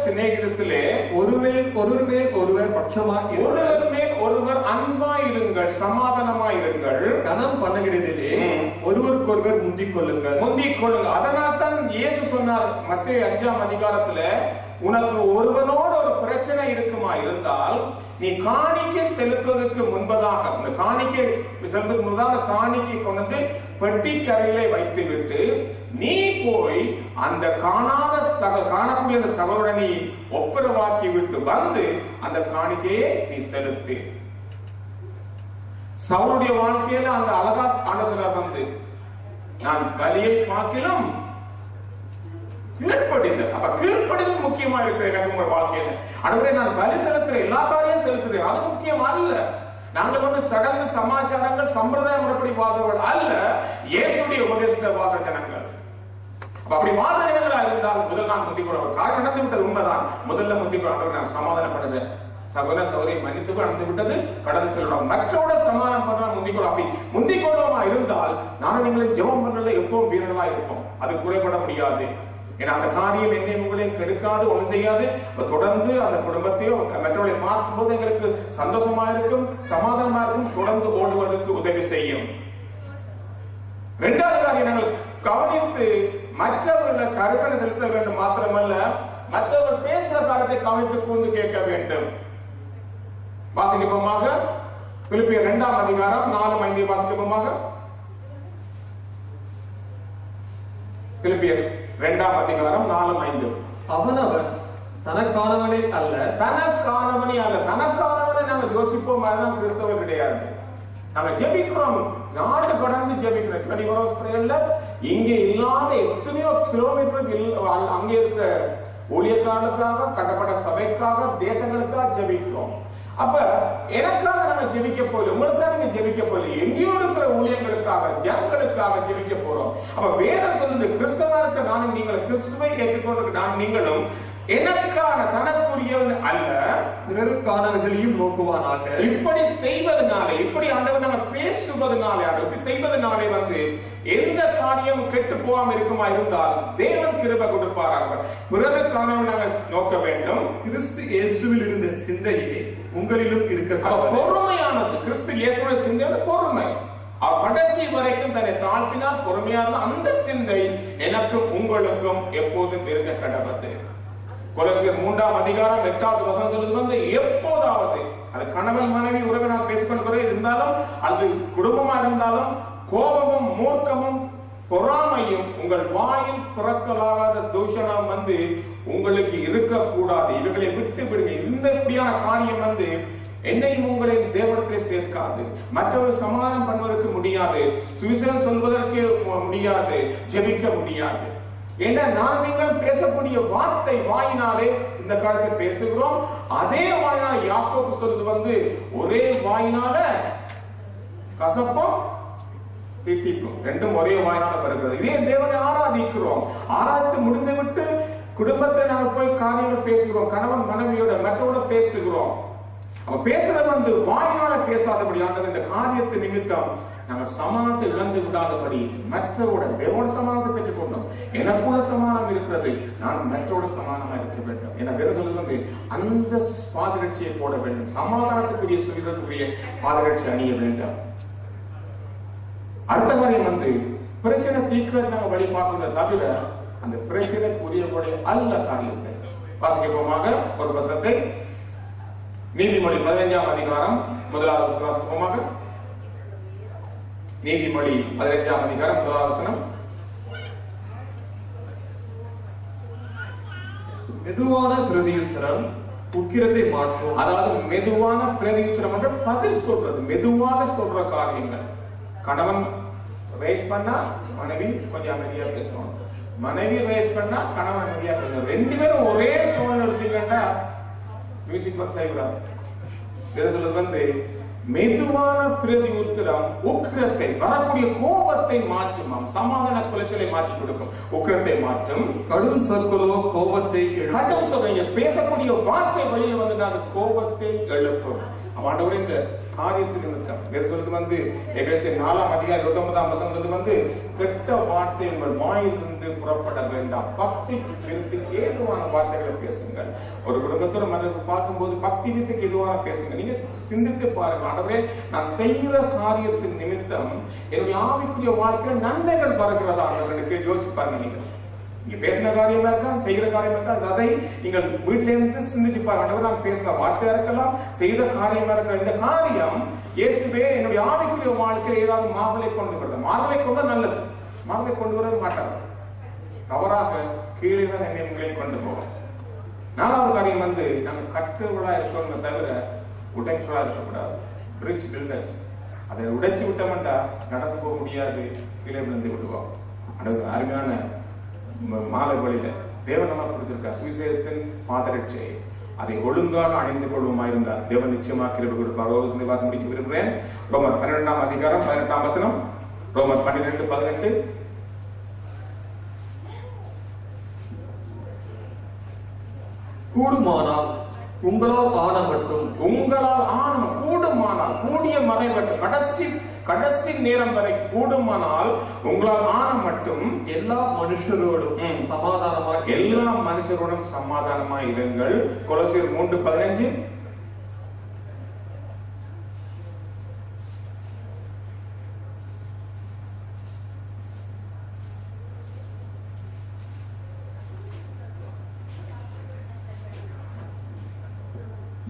சிநேகத்திலே ஒருவர் மேல் ஒருவர் பட்சமாய் ஒருவர் மேல் ஒருவர் அன்பாயிருங்கள், சமாதானமாயிருங்கள். கனம் பண்ணுகிறதிலே ஒருவருக்கொருவர் முந்திக் கொள்ளுங்கள். அதனால் தான் இயேசு சொன்னார் மத்தேயு 5ஆம் அதிகாரத்துல, உனக்கு ஒருவனோடு ஒரு பிரச்சனை இருக்குமா இருந்தால் நீ காணிக்கை செலுத்துவதற்கு முன்பதாக காணிக்கை கொண்டு பெட்டிக்கரையிலே வைத்து விட்டு நீ போய் அந்த காணக்கூடிய அந்த சகோதரனை ஒப்புரவாக்கி விட்டு வந்து அந்த காணிக்கையை நீ செலுத்து. சவுளுடைய வாழ்க்கையில அந்த அழகா ஆண்டவர் வந்து, நான் பலியை பார்க்கிலும் கீழ்ப்படிதல். அப்ப கீழ்ப்படிதல் முக்கியமா இருக்கு எனக்கு உங்க வாழ்க்கையில. அதுவரை நான் பலி செலுத்துறேன், எல்லா காரியம் செலுத்துறேன், அது முக்கியம் அல்ல. நாங்கள் வந்து சடங்கு சமாச்சாரங்கள் சம்பிரதாய முறைப்படி வாழ்ந்தவர்கள் அல்ல, இயேசுடைய உபதேசத்தை வாழ்ற ஜனங்கள். அப்படி வாழ்ற ஜனங்களா இருந்தால் முதல் நான் முந்திக் கொள்ள காரியம் நடந்து விட்டது உண்மைதான். முதல்ல முந்திக் கொள்ள நான் சமாதானம் பண்ணுறேன், சகோதர சகோதரி மன்னித்து நடந்து விட்டது, கடந்து செல்லணும், மற்றோட சமாதானம் பண்ண முந்திக்கொள்ள. அப்படி முந்திக்கொள்ளமா இருந்தால் நானும் நீங்களும் ஜெபம் பண்ணல எப்பவும் வீரர்களா இருப்போம். அது குறைபட முடியாது. ஏன்னா அந்த காரியம் என்னை உங்களையும் கெடுக்காது, ஒண்ணு செய்யாது. தொடர்ந்து அந்த குடும்பத்தையோ மற்றவர்களை பார்க்கும் போது எங்களுக்கு சந்தோஷமா இருக்கும், சமாதானமா இருக்கும், தொடர்ந்து ஓடுவதற்கு உதவி செய்யும். இரண்டாவது காரியம், நாங்கள் கவனித்து மற்றவர்களை கரிசனை செலுத்த வேண்டும் மாத்திரமல்ல, மற்றவர்கள் பேசுற காரியத்தை கவனித்து கூர்ந்து கேட்க வேண்டும். வாசிக்கப்போமாக பிலிப்பியர் 2ஆம் அதிகாரம் 4-5 வாசிக்கப்போமாக. பிலிப்பியர் 2ஆம் அதிகாரம் 4-5. அவனவன் தனக்கானவனே அல்ல. தனக்கானவனை நாங்க யோசிப்போம், அதுதான் கிறிஸ்தவ கிடையாது. நாங்க ஜெபிக்கிறோம், நாடு கடந்து ஜெபிக்கிறோம். 24 hours பிரேயர்ல இங்கே இல்லாத எத்தனையோ கிலோமீட்டருக்கு அங்கே இருக்கிற ஊழியக்காரர்களுக்காக, கட்டப்பட்ட சபைக்காக, தேசங்களுக்காக ஜெபிக்கிறோம். அப்ப எனக்காக நாங்க ஜெபிக்க போல, உங்களுக்காக நீங்க ஜெபிக்க போல, எங்கேயோ இருக்கிற ஊழியர்களுக்காக, ஜனங்களுக்காக ஜெபிக்க போறோம். அப்ப வேதம் சொல்லுது, கிறிஸ்தவா இருக்க நானும் நீங்கள், கிறிஸ்துவை ஏற்றுக்கொண்டு நான் நீங்களும் எனக்கான தனக்குரியவன் அல்ல பிறருக்கானவர்களையும் நோக்குவானாக. இப்படி செய்வதனாலே, இப்படி ஆண்டவர் நாங்கள் பேசுவதனாலே, இப்படி செய்வதனாலே வந்து எந்த காரியம் கெட்டு போகாம இருக்குமா இருந்தால் தேவன் கிருபை கொடுப்பாராக. பிறருக்கானவன் நாங்கள் நோக்க வேண்டும். கிறிஸ்து இயேசுவில் இருந்த சிந்தையே உங்களிலும் இருக்க. பொறுமையானது கிறிஸ்து இயேசுடைய சிந்தை பொறுமை. கடைசி வரைக்கும் தன்னை தாழ்த்தினால் பொறுமையான அந்த சிந்தை எனக்கும் உங்களுக்கும் எப்போதும் இருக்க கடவுது. கொலோசியர் 3ஆம் அதிகாரம் 8வது வசனம் சொல்றது வந்து, எப்போதாவது அது கணவன் மனைவி உறவை நான் பேசிக்கொண்டு இருந்தாலும், அது குடும்பமா இருந்தாலும், கோபமும் மூர்க்கமும் பொறாமையும் உங்கள் வாயில் பிறக்கலாகாத தூஷணம் வந்து உங்களுக்கு இருக்கக்கூடாது. இவைகளை விட்டு விடுங்க. இந்த இப்படியான காரியம் வந்து என்னையும் உங்களையும் தேவனத்தை சேர்க்காது. மற்றவர் சமாதானம் பண்ணுவதற்கு முடியாது, சுவிசேஷம் சொல்வதற்கு முடியாது, ஜெபிக்க முடியாது. ஏன்னா நான் நீங்கள் பேசக்கூடிய வார்த்தை வாயினாலே இந்த காலத்தை பேசுகிறோம். அதே வாயினால யாக்கோபு சொல்றது வந்து, ஒரே வாயினால கசப்பும் தித்திப்பும் ரெண்டும் ஒரே வாயினால வருகிறது. இதே தேவனை ஆராதிக்கிறோம். ஆராய்த்து முடிந்து விட்டு குடும்பத்தில் நாங்கள் போய் காரியங்கள் பேசுகிறோம், கணவன் மனைவியோட மற்றவோட பேசுகிறோம். அவ பேசுறது வந்து வாயினால பேசாதபடி ஆண்டவர் இந்த காரியத்தை நிமித்தம் நாங்கள் சமானத்தை இழந்து விடாதபடி மற்றவோட தேவோட சமானத்தை பெற்றுக் கொண்டோம். எனக்குள்ள சமானம் இருக்கிறது, நான் மற்றோட சமானமா இருக்க வேண்டும். என வேத சொல்றது வந்து அந்த பாதரட்சியை போட வேண்டும், சமாதானத்துக்குரிய சுவிசேஷத்துக்குரிய பாதரட்சி அணிய வேண்டும். அடுத்த காரியம் வந்து பிரச்சனை தீர்க்கிறது நாங்கள் வழி பார்க்கணும், தவிர அந்த பிரச்சனைக்குரிய அல்ல காரியத்தை. வாசிக்கப்போமாக ஒரு வசனத்தை நீதிமொழி 15ஆம் அதிகாரம் 1வது வசனம் வாசிக்கப்போமாக. நீதிமொழி 15ஆம் அதிகாரம் 1வது வசனம். மெதுவான பிரதியுத்தரம் உக்கிரத்தை மாற்றும். அதாவது மெதுவான பிரதியுத்தரம் என்ற பதில் சொல்றது, மெதுவாக சொல்ற காரியங்கள். கணவன் ரேஸ் பண்ணா மனைவி கொஞ்சம் அமைதியா பேசணும், மனைவி ரேஸ் பண்ணா கணவன் அமைதியா பேசும். ரெண்டு பேரும் ஒரே டோன்ல எடுத்துக்கிட்டா மியூசிக் வந்து செய்கிறார். இதை சொல்றது வந்து மெதுவான பிரதி உத்திரம் உக்கிரத்தை, வரக்கூடிய கோபத்தை மாற்றும். சமாதான குலைச்சலை மாற்றி கொடுக்கும். உக்கிரத்தை மாற்றும். கடும் சொற்களோ கோபத்தை கடும் சொல்றீங்க, பேசக்கூடிய வார்த்தை வழியில வந்து அது கோபத்தை எழுப்பும். ஆண்டவரே இந்த காரியத்தின் நிமித்தம் வேறு சொல்றது வந்து எபேசியர் 4:29 வந்து கெட்ட வார்த்தை உங்கள் வாயிலிருந்து புறப்பட வேண்டாம், பக்திக்கு விருத்திக்கு ஏதுவான வார்த்தைகளை பேசுங்கள். ஒரு குடும்பத்தோட மனிதர்களை பார்க்கும்போது பக்தி விருத்திக்கு ஏதுவான பேசுங்க. நீங்க சிந்தித்து பாருங்க, ஆண்டவரே நான் செய்கிற காரியத்தின் நிமித்தம் என்னுடைய ஆவிக்குரிய வாழ்க்கையில நன்மைகள் வருகிறதா ஆண்டவருக்கு யோசிச்சு பாருங்க. நீங்க பேசின காரியமா இருக்கா, செய்கிற காரியமா இருக்கா, அதை நீங்கள் வீட்டில இருந்து சிந்திச்சு பாருங்க. நான் பேசின வார்த்தையா இருக்கலாம், செய்த காரியமா இருக்கலாம். இந்த காரியம் இயேசுவே என்னுடைய ஆவிக்குரிய வாழ்க்கையில் ஏதாவது மாறுதலை கொண்டு வருது. மாறுதலை கொண்டு நல்லது, மாறுதலை கொண்டு வர மாட்டாங்க. தவறாக கீழே தான் என்னை உங்களை கொண்டு போவோம். 4வது காரியம் வந்து நம்ம கட்டுகளா இருக்கோங்க தவிர உடைகளா இருக்கக்கூடாது. பிரிட்ஜ் பில்டர்ஸ், அதை உடைச்சு விட்டோம்டா நடந்து போக முடியாது, கீழே விழுந்து விடுவோம். அருமையான மாலை வழியில தேவன் நம்ம கொடுத்திருக்க சுவிசேஷத்தின் பாதரட்சை அதை ஒழுங்காக அணிந்து கொள்வோமாயிருந்தால் தேவன் நிச்சயமா கிருபை கொடுப்பார். வாசம் முடிக்க விரும்புகிறேன். ரோமர் 12:18 ரோமர் 12:18 கூடுமானால் உங்களால் ஆன மட்டும், உங்களால் ஆன கூடுமானால், கூடிய மறை மட்டும், கடைசி நேரம் வரை கூடுமானால் உங்களால் ஆன மட்டும் எல்லா மனுஷரோடும் சமாதானமாய் இருங்கள். கொலோசியர் 3:15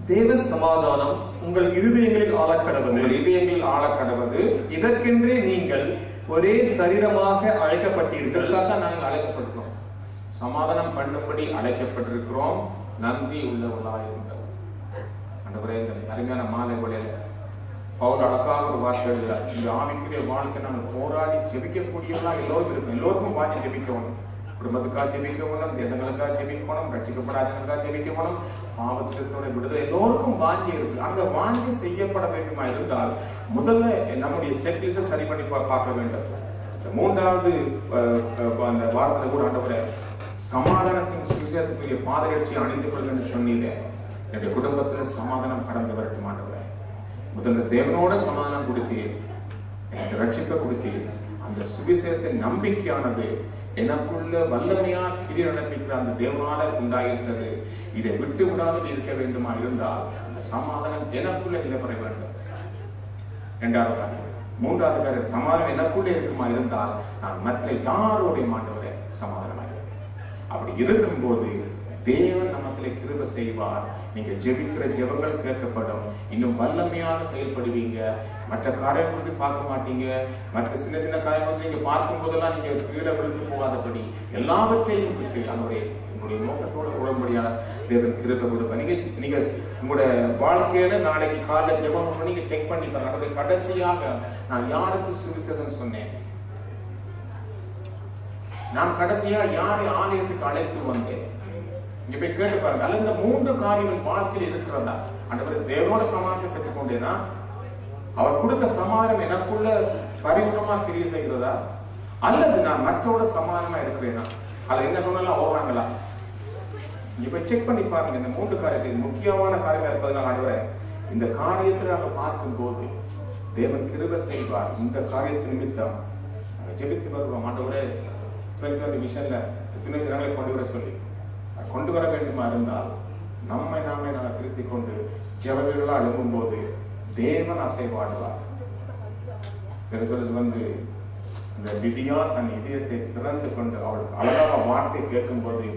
தேவ சமாதானம் உங்கள் இருதயங்களில் ஆளக்கடவது. இதற்கென்றே நீங்கள் ஒரே சரீரமாக அழைக்கப்பட்டீர்கள். நாங்கள் அழைக்கப்பட்டிருக்கிறோம், சமாதானம் பண்ணும்படி அழைக்கப்பட்டிருக்கிறோம். நன்றி உள்ளவர்களாயிருங்கள். ஆண்டவரே, இந்த அருமையான மாலை வேளையில பவுல் அழகாக ஒரு வார்த்தை எழுதுகிறார். இந்த ஆவிக்குரிய வாழ்க்கை நாங்கள் போராடி ஜெபிக்கக்கூடியவர்களா எல்லோரும் இருக்கும். எல்லோருக்கும் வாங்கி ஜெபிக்கணும். குடும்பத்துக்காக ஜெபிக்கணும், தேசங்களுக்காக ஜெபிக்கணும், ரட்சிக்கப்படாதவங்களுக்காக ஜெபிக்கணும், பாவத்திற்குடைய விடுதலை எல்லோருக்கும் வாஞ்சி இருக்கு. அந்த வாஞ்சி செய்யப்பட வேண்டுமா இருந்தால் முதல்ல நம்முடைய செக்லிஸ்ட சரி பண்ணி பார்க்க வேண்டும். 3வது அந்த வாரத்துல கூட ஆண்டவரே சமாதானத்தின் சுவிசேஷத்துக்குரிய பாதரட்சியை அணிந்து கொள்ளுங்கன்னு சொன்னீங்க. என்னுடைய குடும்பத்துல சமாதானம் கடந்து வரட்டும் ஆண்டவரே. முதல்ல தேவனோட சமாதானம் கொடுத்தீர், எனக்கு ரட்சிப்பை கொடுத்தீர். அந்த சுவிசேஷத்தின் நம்பிக்கையானது எனக்குள்ள வல்லமையா கிரியை நடப்பிக்கிற அந்த தேவனால உண்டாயிருக்கிறது. இதை விட்டு விடாது இருக்க வேண்டுமா இருந்தால் அந்த சமாதானம் எனக்குள்ள நிலைபெற வேண்டும். 2வது காரியம். 3வது காரியம், சமாதானம் எனக்குள்ள இருக்குமா இருந்தால் நான் மற்ற யாரோடைய மாண்டவரை சமாதானமாயிருப்பேன். அப்படி இருக்கும்போது தேவன் நமக்குள்ளே கிருபை செய்வார். நீங்க ஜெபிக்கிற ஜெபங்கள் கேட்கப்படும். இன்னும் வல்லமையாக செயல்படுவீங்க. மற்ற காரியங்களை பார்க்க மாட்டீங்க. மற்ற சின்ன சின்ன காரியங்களை நீங்க பார்க்கும் போதெல்லாம் நீங்க கீழே விழுந்து போகாதபடி எல்லாவற்றையும் விட்டு உங்களுடைய நோக்கத்தோட உடம்படியான தேவன் கிருபை கொடுப்பேன். நீங்க உங்களுடைய வாழ்க்கையில நாளைக்கு காலைல ஜெபம் நீங்க செக் பண்ணி பாருங்க. கடைசியாக நான் யாருக்கு சுவிசேஷம் சொன்னேன், நான் கடைசியா யாரை ஆலயத்துக்கு அழைத்து வந்தேன், இங்க போய் கேட்டு பாருங்க. அல்ல இந்த 3 காரியங்கள் வாழ்க்கையில் இருக்கிறதா? ஆண்டவரே, தேவனோட சமாதானத்தை பெற்றுக்கொண்டேனா? அவர் கொடுத்த சமாதானம் எனக்குள்ள பரிபூர்ணமா கிரியை செய்கிறதா? அல்லது நான் மற்றோட சமாதானமா இருக்கிறேனா? அது என்ன சொன்னாலும் ஓடுறாங்களா? இங்க போய் செக் பண்ணி பாருங்க. இந்த 3 காரியத்தில் முக்கியமான காரியமா இருப்பதனால் ஆண்டவரே, இந்த காரியத்தை நாங்கள் பார்க்கும் போது தேவன் கிருபை செய்வார். இந்த காரியத்தின் நிமித்தம் நாங்கள் ஜெபித்து வருகிறோம். ஆண்டவரே, விஷயம்ல எத்தனை தினங்களை கொண்டு வர சொல்லி கொண்டு வர வேண்டுமா இருந்தால் நாமே நாங்கள் திருத்திக் கொண்டு ஜெபங்களா எழுப்பும் போது தேவன் அசைவாடுவார். சொல்றது வந்து அந்த விதியா தன் இதயத்தை திறந்து கொண்டு அவளுக்கு அழகாக வார்த்தை கேட்கும் போது,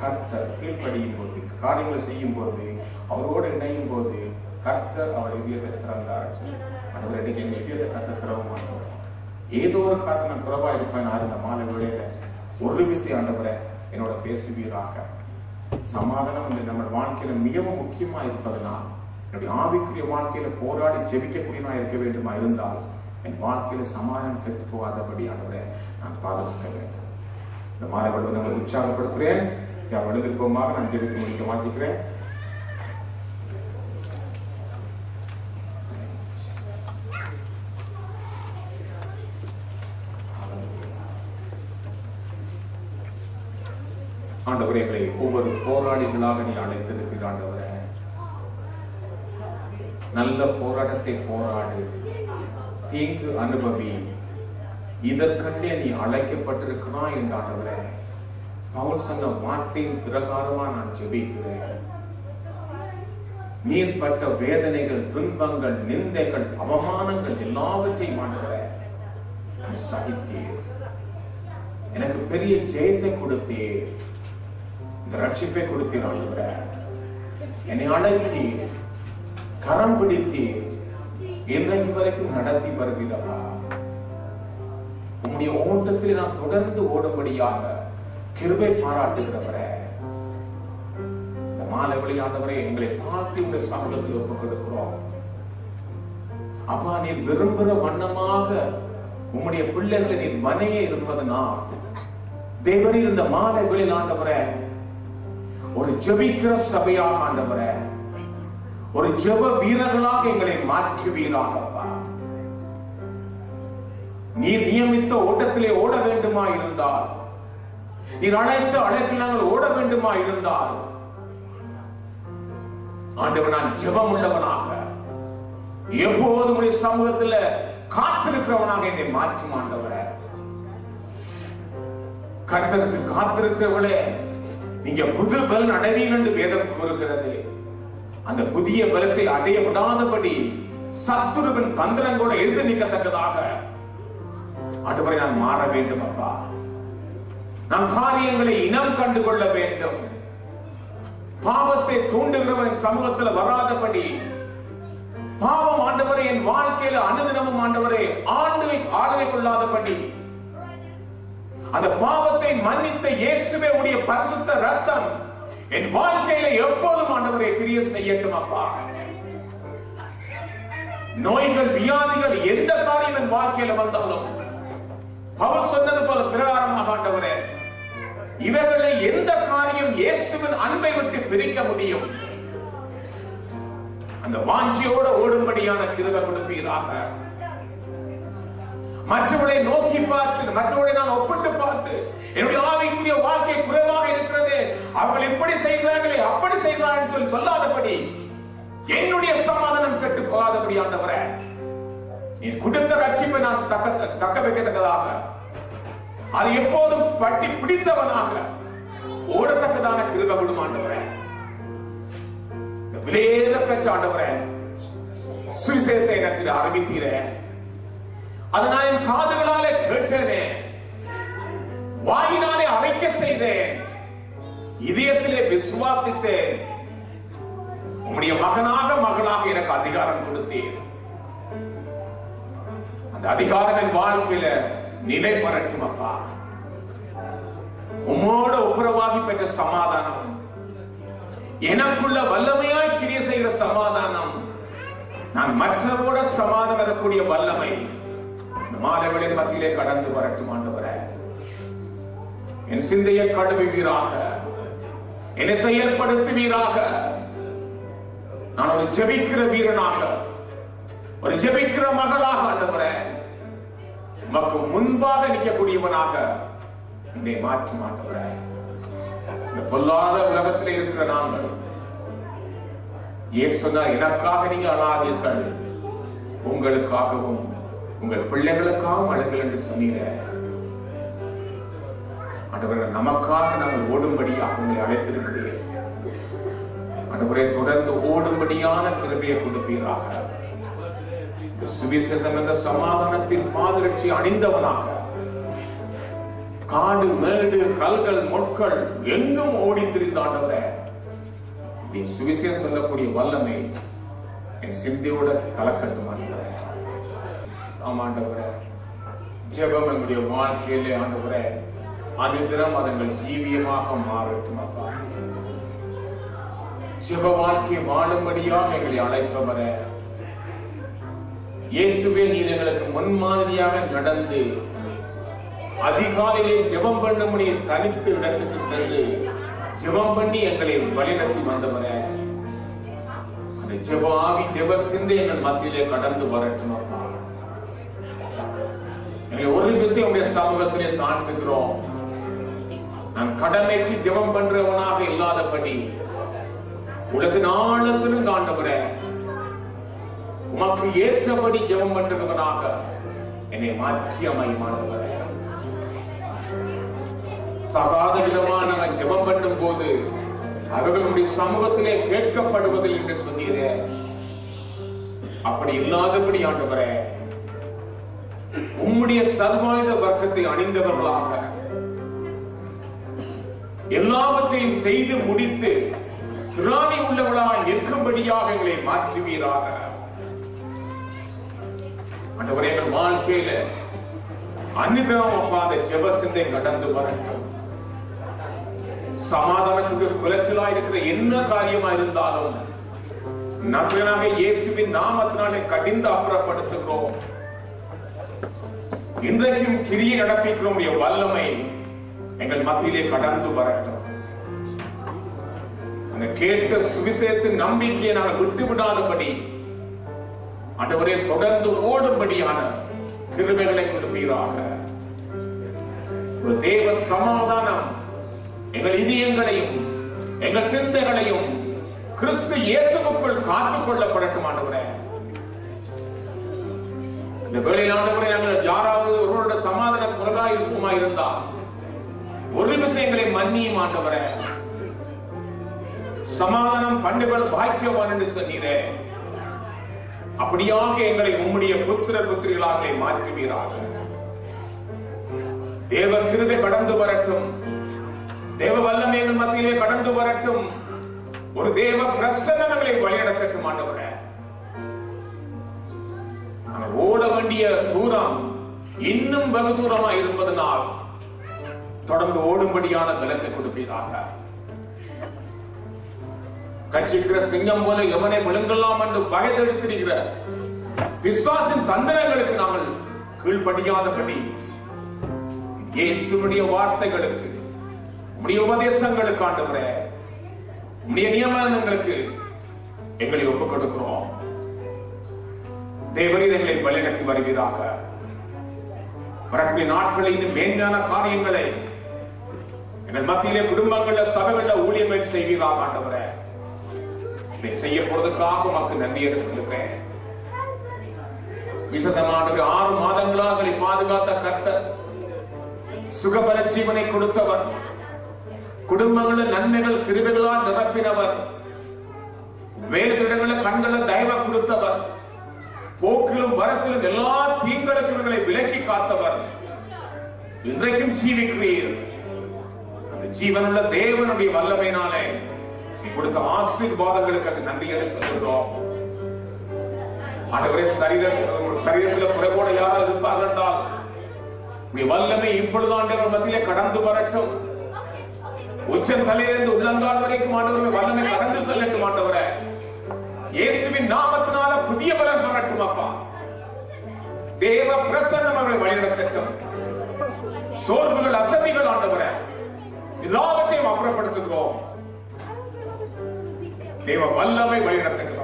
கர்த்தர் கீழ்ப்படியும் போது, காரியங்களை செய்யும் போது, அவரோடு இணையும் போது கர்த்தர் அவர் இதயத்தை திறந்தார். அவர் இன்னைக்கு எங்க இதயத்தை கர்த்தர் திறவும். ஏதோ ஒரு காரணம் நான் குறைவா இருப்பேன். இந்த மாலை வேளையில ஒரு விஷயம் ஆண்டவரே என்னோட பேசுவீராக. சமாதானம் நம்ம வாழ்க்கையில மிகவும் முக்கியமா இருப்பதனால் என்னுடைய ஆவிக்குரிய வாழ்க்கையில போராடி ஜெபிக்கக்கூடியவனா இருக்க வேண்டுமா இருந்தால் என் வாழ்க்கையில சமாதானம் கெட்டு போகாதபடி ஆண்டவரே நான் பாதுகாக்க வேண்டும். இந்த மாணவர்கள் வந்து உங்களை உற்சாகப்படுத்துறேன். விழுந்திருப்போமாக நான் ஜெபித்து முடிக்க வாஞ்சிக்கிறேன். ஆண்டவரே, எங்களை ஒவ்வொரு போராளிகளாக நீ அழைத்திருக்கிறீர். ஆண்டவரே, நல்ல போராட்டத்தை போராடு, தீங்கு அனுபவி, இதற்கண்டே நீ அழைக்கப்பட்டிருக்கிறாய் என்று ஆண்டவரே பவுல் சொன்ன வார்த்தையின் பிரகாரமா நான் ஜெபிக்கிறேன். நீர் பட்ட வேதனைகள், துன்பங்கள், நிந்தைகள், அவமானங்கள் எல்லாவற்றையும் ஆண்டவரே நீ சகித்தீர். எனக்கு பெரிய ஜெயத்தை கொடுத்தீர், இந்த ரட்சிப்பை கொடுத்தீர். ஆண்டவரே, என்னை அழைத்தீர், கரம் பிடித்தீர், இன்றைக்கு வரைக்கும் நடத்தி வருகிறப்பா. உம்முடைய ஓட்டத்தில் நான் தொடர்ந்து ஓடும்படியாக கிருபை பாராட்டுகிறவரே, இந்த மாலை விளையாண்டவரே எங்களை தாழ்த்தி உடைய சமூகத்தில் ஒப்புக் கொடுக்கிறோம். அப்பா, நீர் விரும்புகிற வண்ணமாக உம்முடைய பிள்ளைகளை நீர் மனையே இருப்பதுனா தேவனில் இந்த மாலை விளையாண்டவரே ஒரு ஜெபிக்கிற சபையாக ஆண்டவரே, ஒரு ஜெப வீரர்களாக எங்களை மாற்றுவீராகப்பா. நீர் நியமித்த ஓட்டத்திலே ஓட வேண்டுமா இருந்தால், நீர் அழைத்த அழைப்பில் நாங்கள் ஓட வேண்டுமா இருந்தால், ஆண்டவர் நான் ஜெபம் உள்ளவனாக எப்போதும் உடைய சமூகத்தில் காத்திருக்கிறவனாக என்னை மாற்றும். ஆண்டவரே, கர்த்தருக்கு காத்திருக்கிறவளே நீங்க புது பலன் அடைவீர்கள் என்று வேதம் கூறுகிறது. அந்த புதிய பலத்தை அடைய விடாதபடி சத்துருவின் தந்திரங்களோட எதிர்த்து நிற்கத்தக்கதாக ஆண்டவரே நான் மாற வேண்டும். அப்பா, நாம் காரியங்களை இனம் கண்டு கொள்ள வேண்டும். பாவத்தை தூண்டுகிறவன் சமூகத்தில் வராதபடி, பாவம் ஆண்டவரே என் வாழ்க்கையில அனுதினமும் ஆண்டவரே ஆளுகை கொள்ளாதபடி, அந்த பாவத்தை மன்னித்த இயேசுவே உடைய பரிசுத்த ரத்தம் என் வாழ்க்கையில எப்போதும் ஆண்டவரே கிரியை செய்யட்டும். அப்பா, நோய்கள், வியாதிகள், எந்த காரியம் என் வாழ்க்கையில வந்தாலும் பவுல் சொன்னது போல பிரகாரமாக ஆண்டவரே இவர்களை எந்த காரியம் இயேசுவின் அன்பை விட்டு பிரிக்க முடியும்? அந்த வாஞ்சியோட ஓடும்படியான கிருபை கொடுப்பீராக. மற்றவர்களை நோக்கி பார்த்து, மற்றவர்களை நான் ஒப்பிட்டு பார்த்து என்னுடைய ஆவிக்குரிய வாழ்க்கை குறைவாக இருக்கிறது, அவர்கள் இப்படி செய்கிறார்களே அப்படி செய்கிறார்கள் சொல்லி சொல்லாதபடி, என்னுடைய சமாதானம் கெட்டு போகாதபடி ஆண்டவரே நீர் கொடுத்த ரட்சிப்பை நான் தக்க வைக்கத்தக்கதாக, அது எப்போதும் பட்டி பிடித்தவனாக ஓடத்தக்கதான கிருபை விடும் ஆண்டவரே. விலையேற பெற்ற ஆண்டவரே சுவிசேஷத்தை எனக்கு அறிவித்தீரே, அதை நான் என் காதுகளாலே கேட்டேனே, வாயினாலே அரைக்க செய்தேன், இதயத்திலே விசுவாசித்தேன். உம்முடைய மகனாக மகளாக எனக்கு அதிகாரம் கொடுத்தீர். அந்த அதிகாரம் என் வாழ்க்கையில நிலை பெறட்டும். அப்பா, உம்மோட ஒப்புரவாகி பெற்ற சமாதானம், எனக்குள்ள வல்லமையாய் கிரியை செய்கிற சமாதானம், நான் மற்றவோட சமாதானம் வரக்கூடிய வல்லமை இந்த மாதங்களின் மத்தியிலே கடந்து வரட்டும். ஆண்டவரே, என் சிந்தையை கழுவுவீராக, என்னை செயல்படுத்துவீராக. நான் ஒரு ஜெபிக்கிற வீரனாக, ஒரு ஜெபிக்கிற மகளாக ஆண்டவரே உமக்கு முன்பாக நிற்கக்கூடியவனாக என்னை மாற்றும். ஆண்டவரே, இந்த பொல்லாத உலகத்தில் இருக்கிற நாங்கள் இயேசு சொன்னார், எனக்காக நீங்க அழாதீர்கள், உங்களுக்காகவும் உங்கள் பிள்ளைகளுக்காகவும் அழுங்கள் என்று சொன்னீர. ஆண்டவரே, நமக்காக நாங்கள் ஓடும்படியாக உங்களை அழைத்திருக்கிறேன். ஆண்டவரே, தொடர்ந்து ஓடும்படியான கிருபையை கொடுப்பீராக. சுவிசேஷம் என்ற சமாதானத்தில் பாதரட்சி அணிந்தவனாக காடு, மேடு, கல்கள், முட்கள் எங்கும் ஓடி திரிந்த ஆண்டவரே, நீ சுவிசேஷம் சொல்லக்கூடிய வல்லமை என் சிந்தையோட கலக்கட்டும். ஆண்டவரே, ஆமாண்டவரே, ஜெபம் எங்களுடைய வாழ்க்கையிலே ஆண்டவரே அனுதினம் அதங்கள் ஜீவியமாக மாறட்டும். அப்பா, ஜெப வாழ்க்கையை வாழும்படியாக எங்களை அழைப்பவரே இயேசுவே, நீர் எங்களுக்கு முன்மாதிரியாக நடந்து அதிகாலையிலே ஜெபம் பண்ணும்படி தனித்து இடத்துக்கு சென்று ஜெபம் பண்ணி எங்களை வழிநடத்தி வந்தவரே, அந்த ஜெபாவி ஜெப சிந்தை எங்கள் மத்தியிலே கடந்து வரட்டும் அப்பா. எங்களை ஒரு விஷயம் உடைய சமூகத்திலே தாழ்த்துகிறோம். நான் கடமைக்கு ஜெபம் பண்றவனாக இல்லாதபடி உலக நாளத்திலும் ஆண்டவரே உமக்கு ஏற்றபடி ஜெபம் பண்றவனாக என்னை மாற்றி அமைமானவரே. தகாத விதமான ஜெபம் பண்ணும் போது அவர்களுடைய சமூகத்திலே கேட்கப்படுவதில் என்று சொன்னீரே, அப்படி இல்லாதபடி ஆண்டவரே உம்முடைய சர்வாயுத வர்க்கத்தை அணிந்தவர்களாக எல்லாவற்றையும் செய்து முடித்து திராணி உள்ளவர்களாக நிற்கும்படியாக எங்களை மாற்றுவீராக. ஆண்டவரே, எங்கள் வாழ்க்கையில அன்னிதம் அப்பாத ஜெப சிந்தை கடந்து வரட்டும். சமாதானத்துக்கு குலைச்சலா இருக்கிற என்ன காரியமா இருந்தாலும் நசரேயனாக இயேசுவின் நாமத்தினாலே கடிந்து அப்புறப்படுத்துகிறோம். இன்றைக்கும் கிரியை நடப்பிக்கிறோம். வல்லமை எங்கள் மத்தியிலே கடந்து வரட்டும். அந்த கேட்ட சுவிசேஷத்தின் நம்பிக்கையை நாங்கள் விட்டு விடாதபடி ஆண்டவரே தொடர்ந்து ஓடும்படியான கிருபைகளை கொடுப்பீராக. ஒரு தேவ சமாதானம் எங்கள் இதயங்களையும் எங்கள் சிந்தைகளையும் கிறிஸ்து இயேசுவுக்குள் காத்துக் கொள்ளப்படட்டும் ஆண்டவரே. இந்த வேளையில் ஆண்டவரே, நாங்கள் யாராவது ஒருவருடைய சமாதான குறைவாக இருக்குமா இருந்தால் ஒரு விஷயங்களை மன்னியும் ஆண்டவரே. சமாதானம் பண்ணுகள் பாக்கியவான் என்று சொன்னீரே, அப்படியாக எங்களை உம்முடைய புத்திரர் புத்திரிகளாக மாற்றுவீராக. தேவ கிருபை கடந்து வரட்டும். தேவ வல்லமை எங்கள் மத்தியிலே கடந்து வரட்டும். ஒரு தேவ பிரசன்னங்களை வழிநடத்தட்டும் ஆண்டவரே. நாங்கள் ஓட வேண்டிய தூரம் இன்னும் வெகு தூரமா இருப்பதனால் தொடர்ந்து ஓடும்படியான பலத்தை கொடுப்பீராக. கட்சிக்கிற சிங்கம் போல எவனை விழுங்கலாம் என்று பயத்தெடுத்திருக்கிற விசுவாசின் தந்திரங்களுக்கு நாங்கள் கீழ்ப்படியாதபடி இயேசுவுடைய வார்த்தைகளுக்கு, உம்முடைய உபதேசங்களுக்கு ஆண்டவரே, உம்முடைய நியமனங்களுக்கு எங்களை ஒப்புக் கொடுக்கிறோம். தேவரீர் எங்களை வழிநடத்தி வருவீராக. வரக்கூடிய நாட்களில் இன்னும் மேன்மையான காரியங்களை எங்கள் மத்தியிலே குடும்பங்கள்ல சபைகள்ல ஊழியர்கள் செய்வீராக ஆண்டவரே. இதை செய்ய போறதுக்காக உமக்கு நன்றி என்று சொல்லுகிறேன். விசேஷமான 6 மாதங்களாக பாதுகாத்த கர்த்தர், சுகபல ஜீவனை கொடுத்தவர், குடும்பங்களில் நன்மைகள் கிருபைகளால் நிரப்பினவர், வேலை இடங்களில் கண்களை தயவ கொடுத்தவர், போக்கிலும் வரத்திலும் எல்லா தீங்களுக்கும் எங்களை விலக்கி காத்தவர், இன்றைக்கும் ஜீவிக்கிறீர். அந்த ஜீவனுள்ள தேவனுடைய வல்லமையினாலே கொடுத்த ஆசீர்வாதங்களுக்கு நன்றிகளை சொல்லுகிறோம். ஆண்டவரே, சரீரத்தில் குறைவோடு யாராவது இருப்பார்கள் என்றால் வல்லமை இப்பொழுது ஆண்டவர் மத்தியிலே கடந்து வரட்டும். உச்சம் தலையிலிருந்து உள்ளங்கால் வரைக்கும் ஆண்டவரே வல்லமை கடந்து செல்லட்டும். ஆண்டவரே, இயேசுவின் நாமத்தினால புதிய பலன் வரட்டும் அப்பா. தேவ பிரசன்னம் அவர்களை வழிநடத்தட்டும். சோர்வுகள், அசதிகள் ஆண்டவரே எல்லாவற்றையும் அப்புறப்படுத்துகிறோம். தேவ வல்லமை வழிநடத்தட்டும்.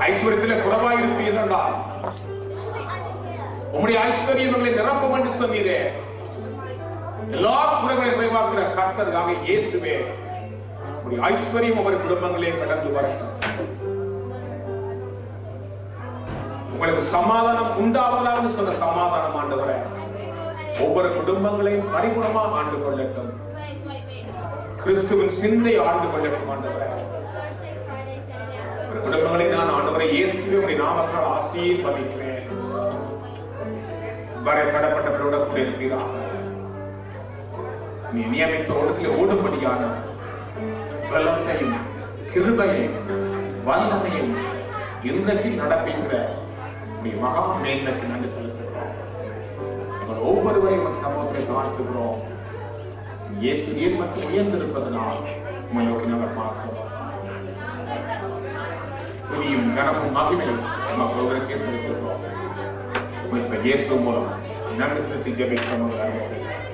ஐஸ்வர்யத்தில் குறைவாயிருப்பீர்கள் என்றால் உம்முடைய ஐஸ்வர்யம் எங்களை நிரப்பும் என்று சொன்னீரே. எல்லா குறைகளை நிறைவாக்குற கர்த்தராக இயேசுவே, உம்முடைய ஐஸ்வர்யம் ஒவ்வொரு குடும்பங்களே கடந்து வரட்டும். உங்களுக்கு சமாதானம் உண்டாவதாக சொன்ன சமாதானம் ஆண்டவரே ஒவ்வொரு குடும்பங்களையும் பரிபூர்ணமாக ஆண்டு கொள்ளட்டும். கிறிஸ்துவின் சிந்தை ஆண்டு கொள்ளட்டும் ஆண்டவரே. ஒரு குடும்பங்களை நான் ஆண்டவரை இயேசுவின் நாமத்தால் ஆசீர்வதிக்கிறேன். வரைபடப்பட்டவரோட கூட இருப்பீராக. நீ நியமித்த ஓட்டத்தில் ஓடும்படியான பலத்தையும் கிருபையையும் வல்லமையும் இன்றைக்கு நடப்பிக்கிற நீ மகா மேன்மைக்கு நன்றி செலுத்துகிறோம். எங்கள் ஒவ்வொருவரையும் சமூகத்தை தாழ்த்துகிறோம். இயேசு நீர் மட்டும் உயர்ந்திருப்பதனால் உம்மை நோக்கி நாங்கள் பார்க்கிறோம். துதியும் கனமும் மகிமையும் நமக்கு ஒருவருக்கே செலுத்துகிறோம். இப்ப இயேசு மூலம் நன்றி செலுத்தி ஜெபிக்கிறோம்.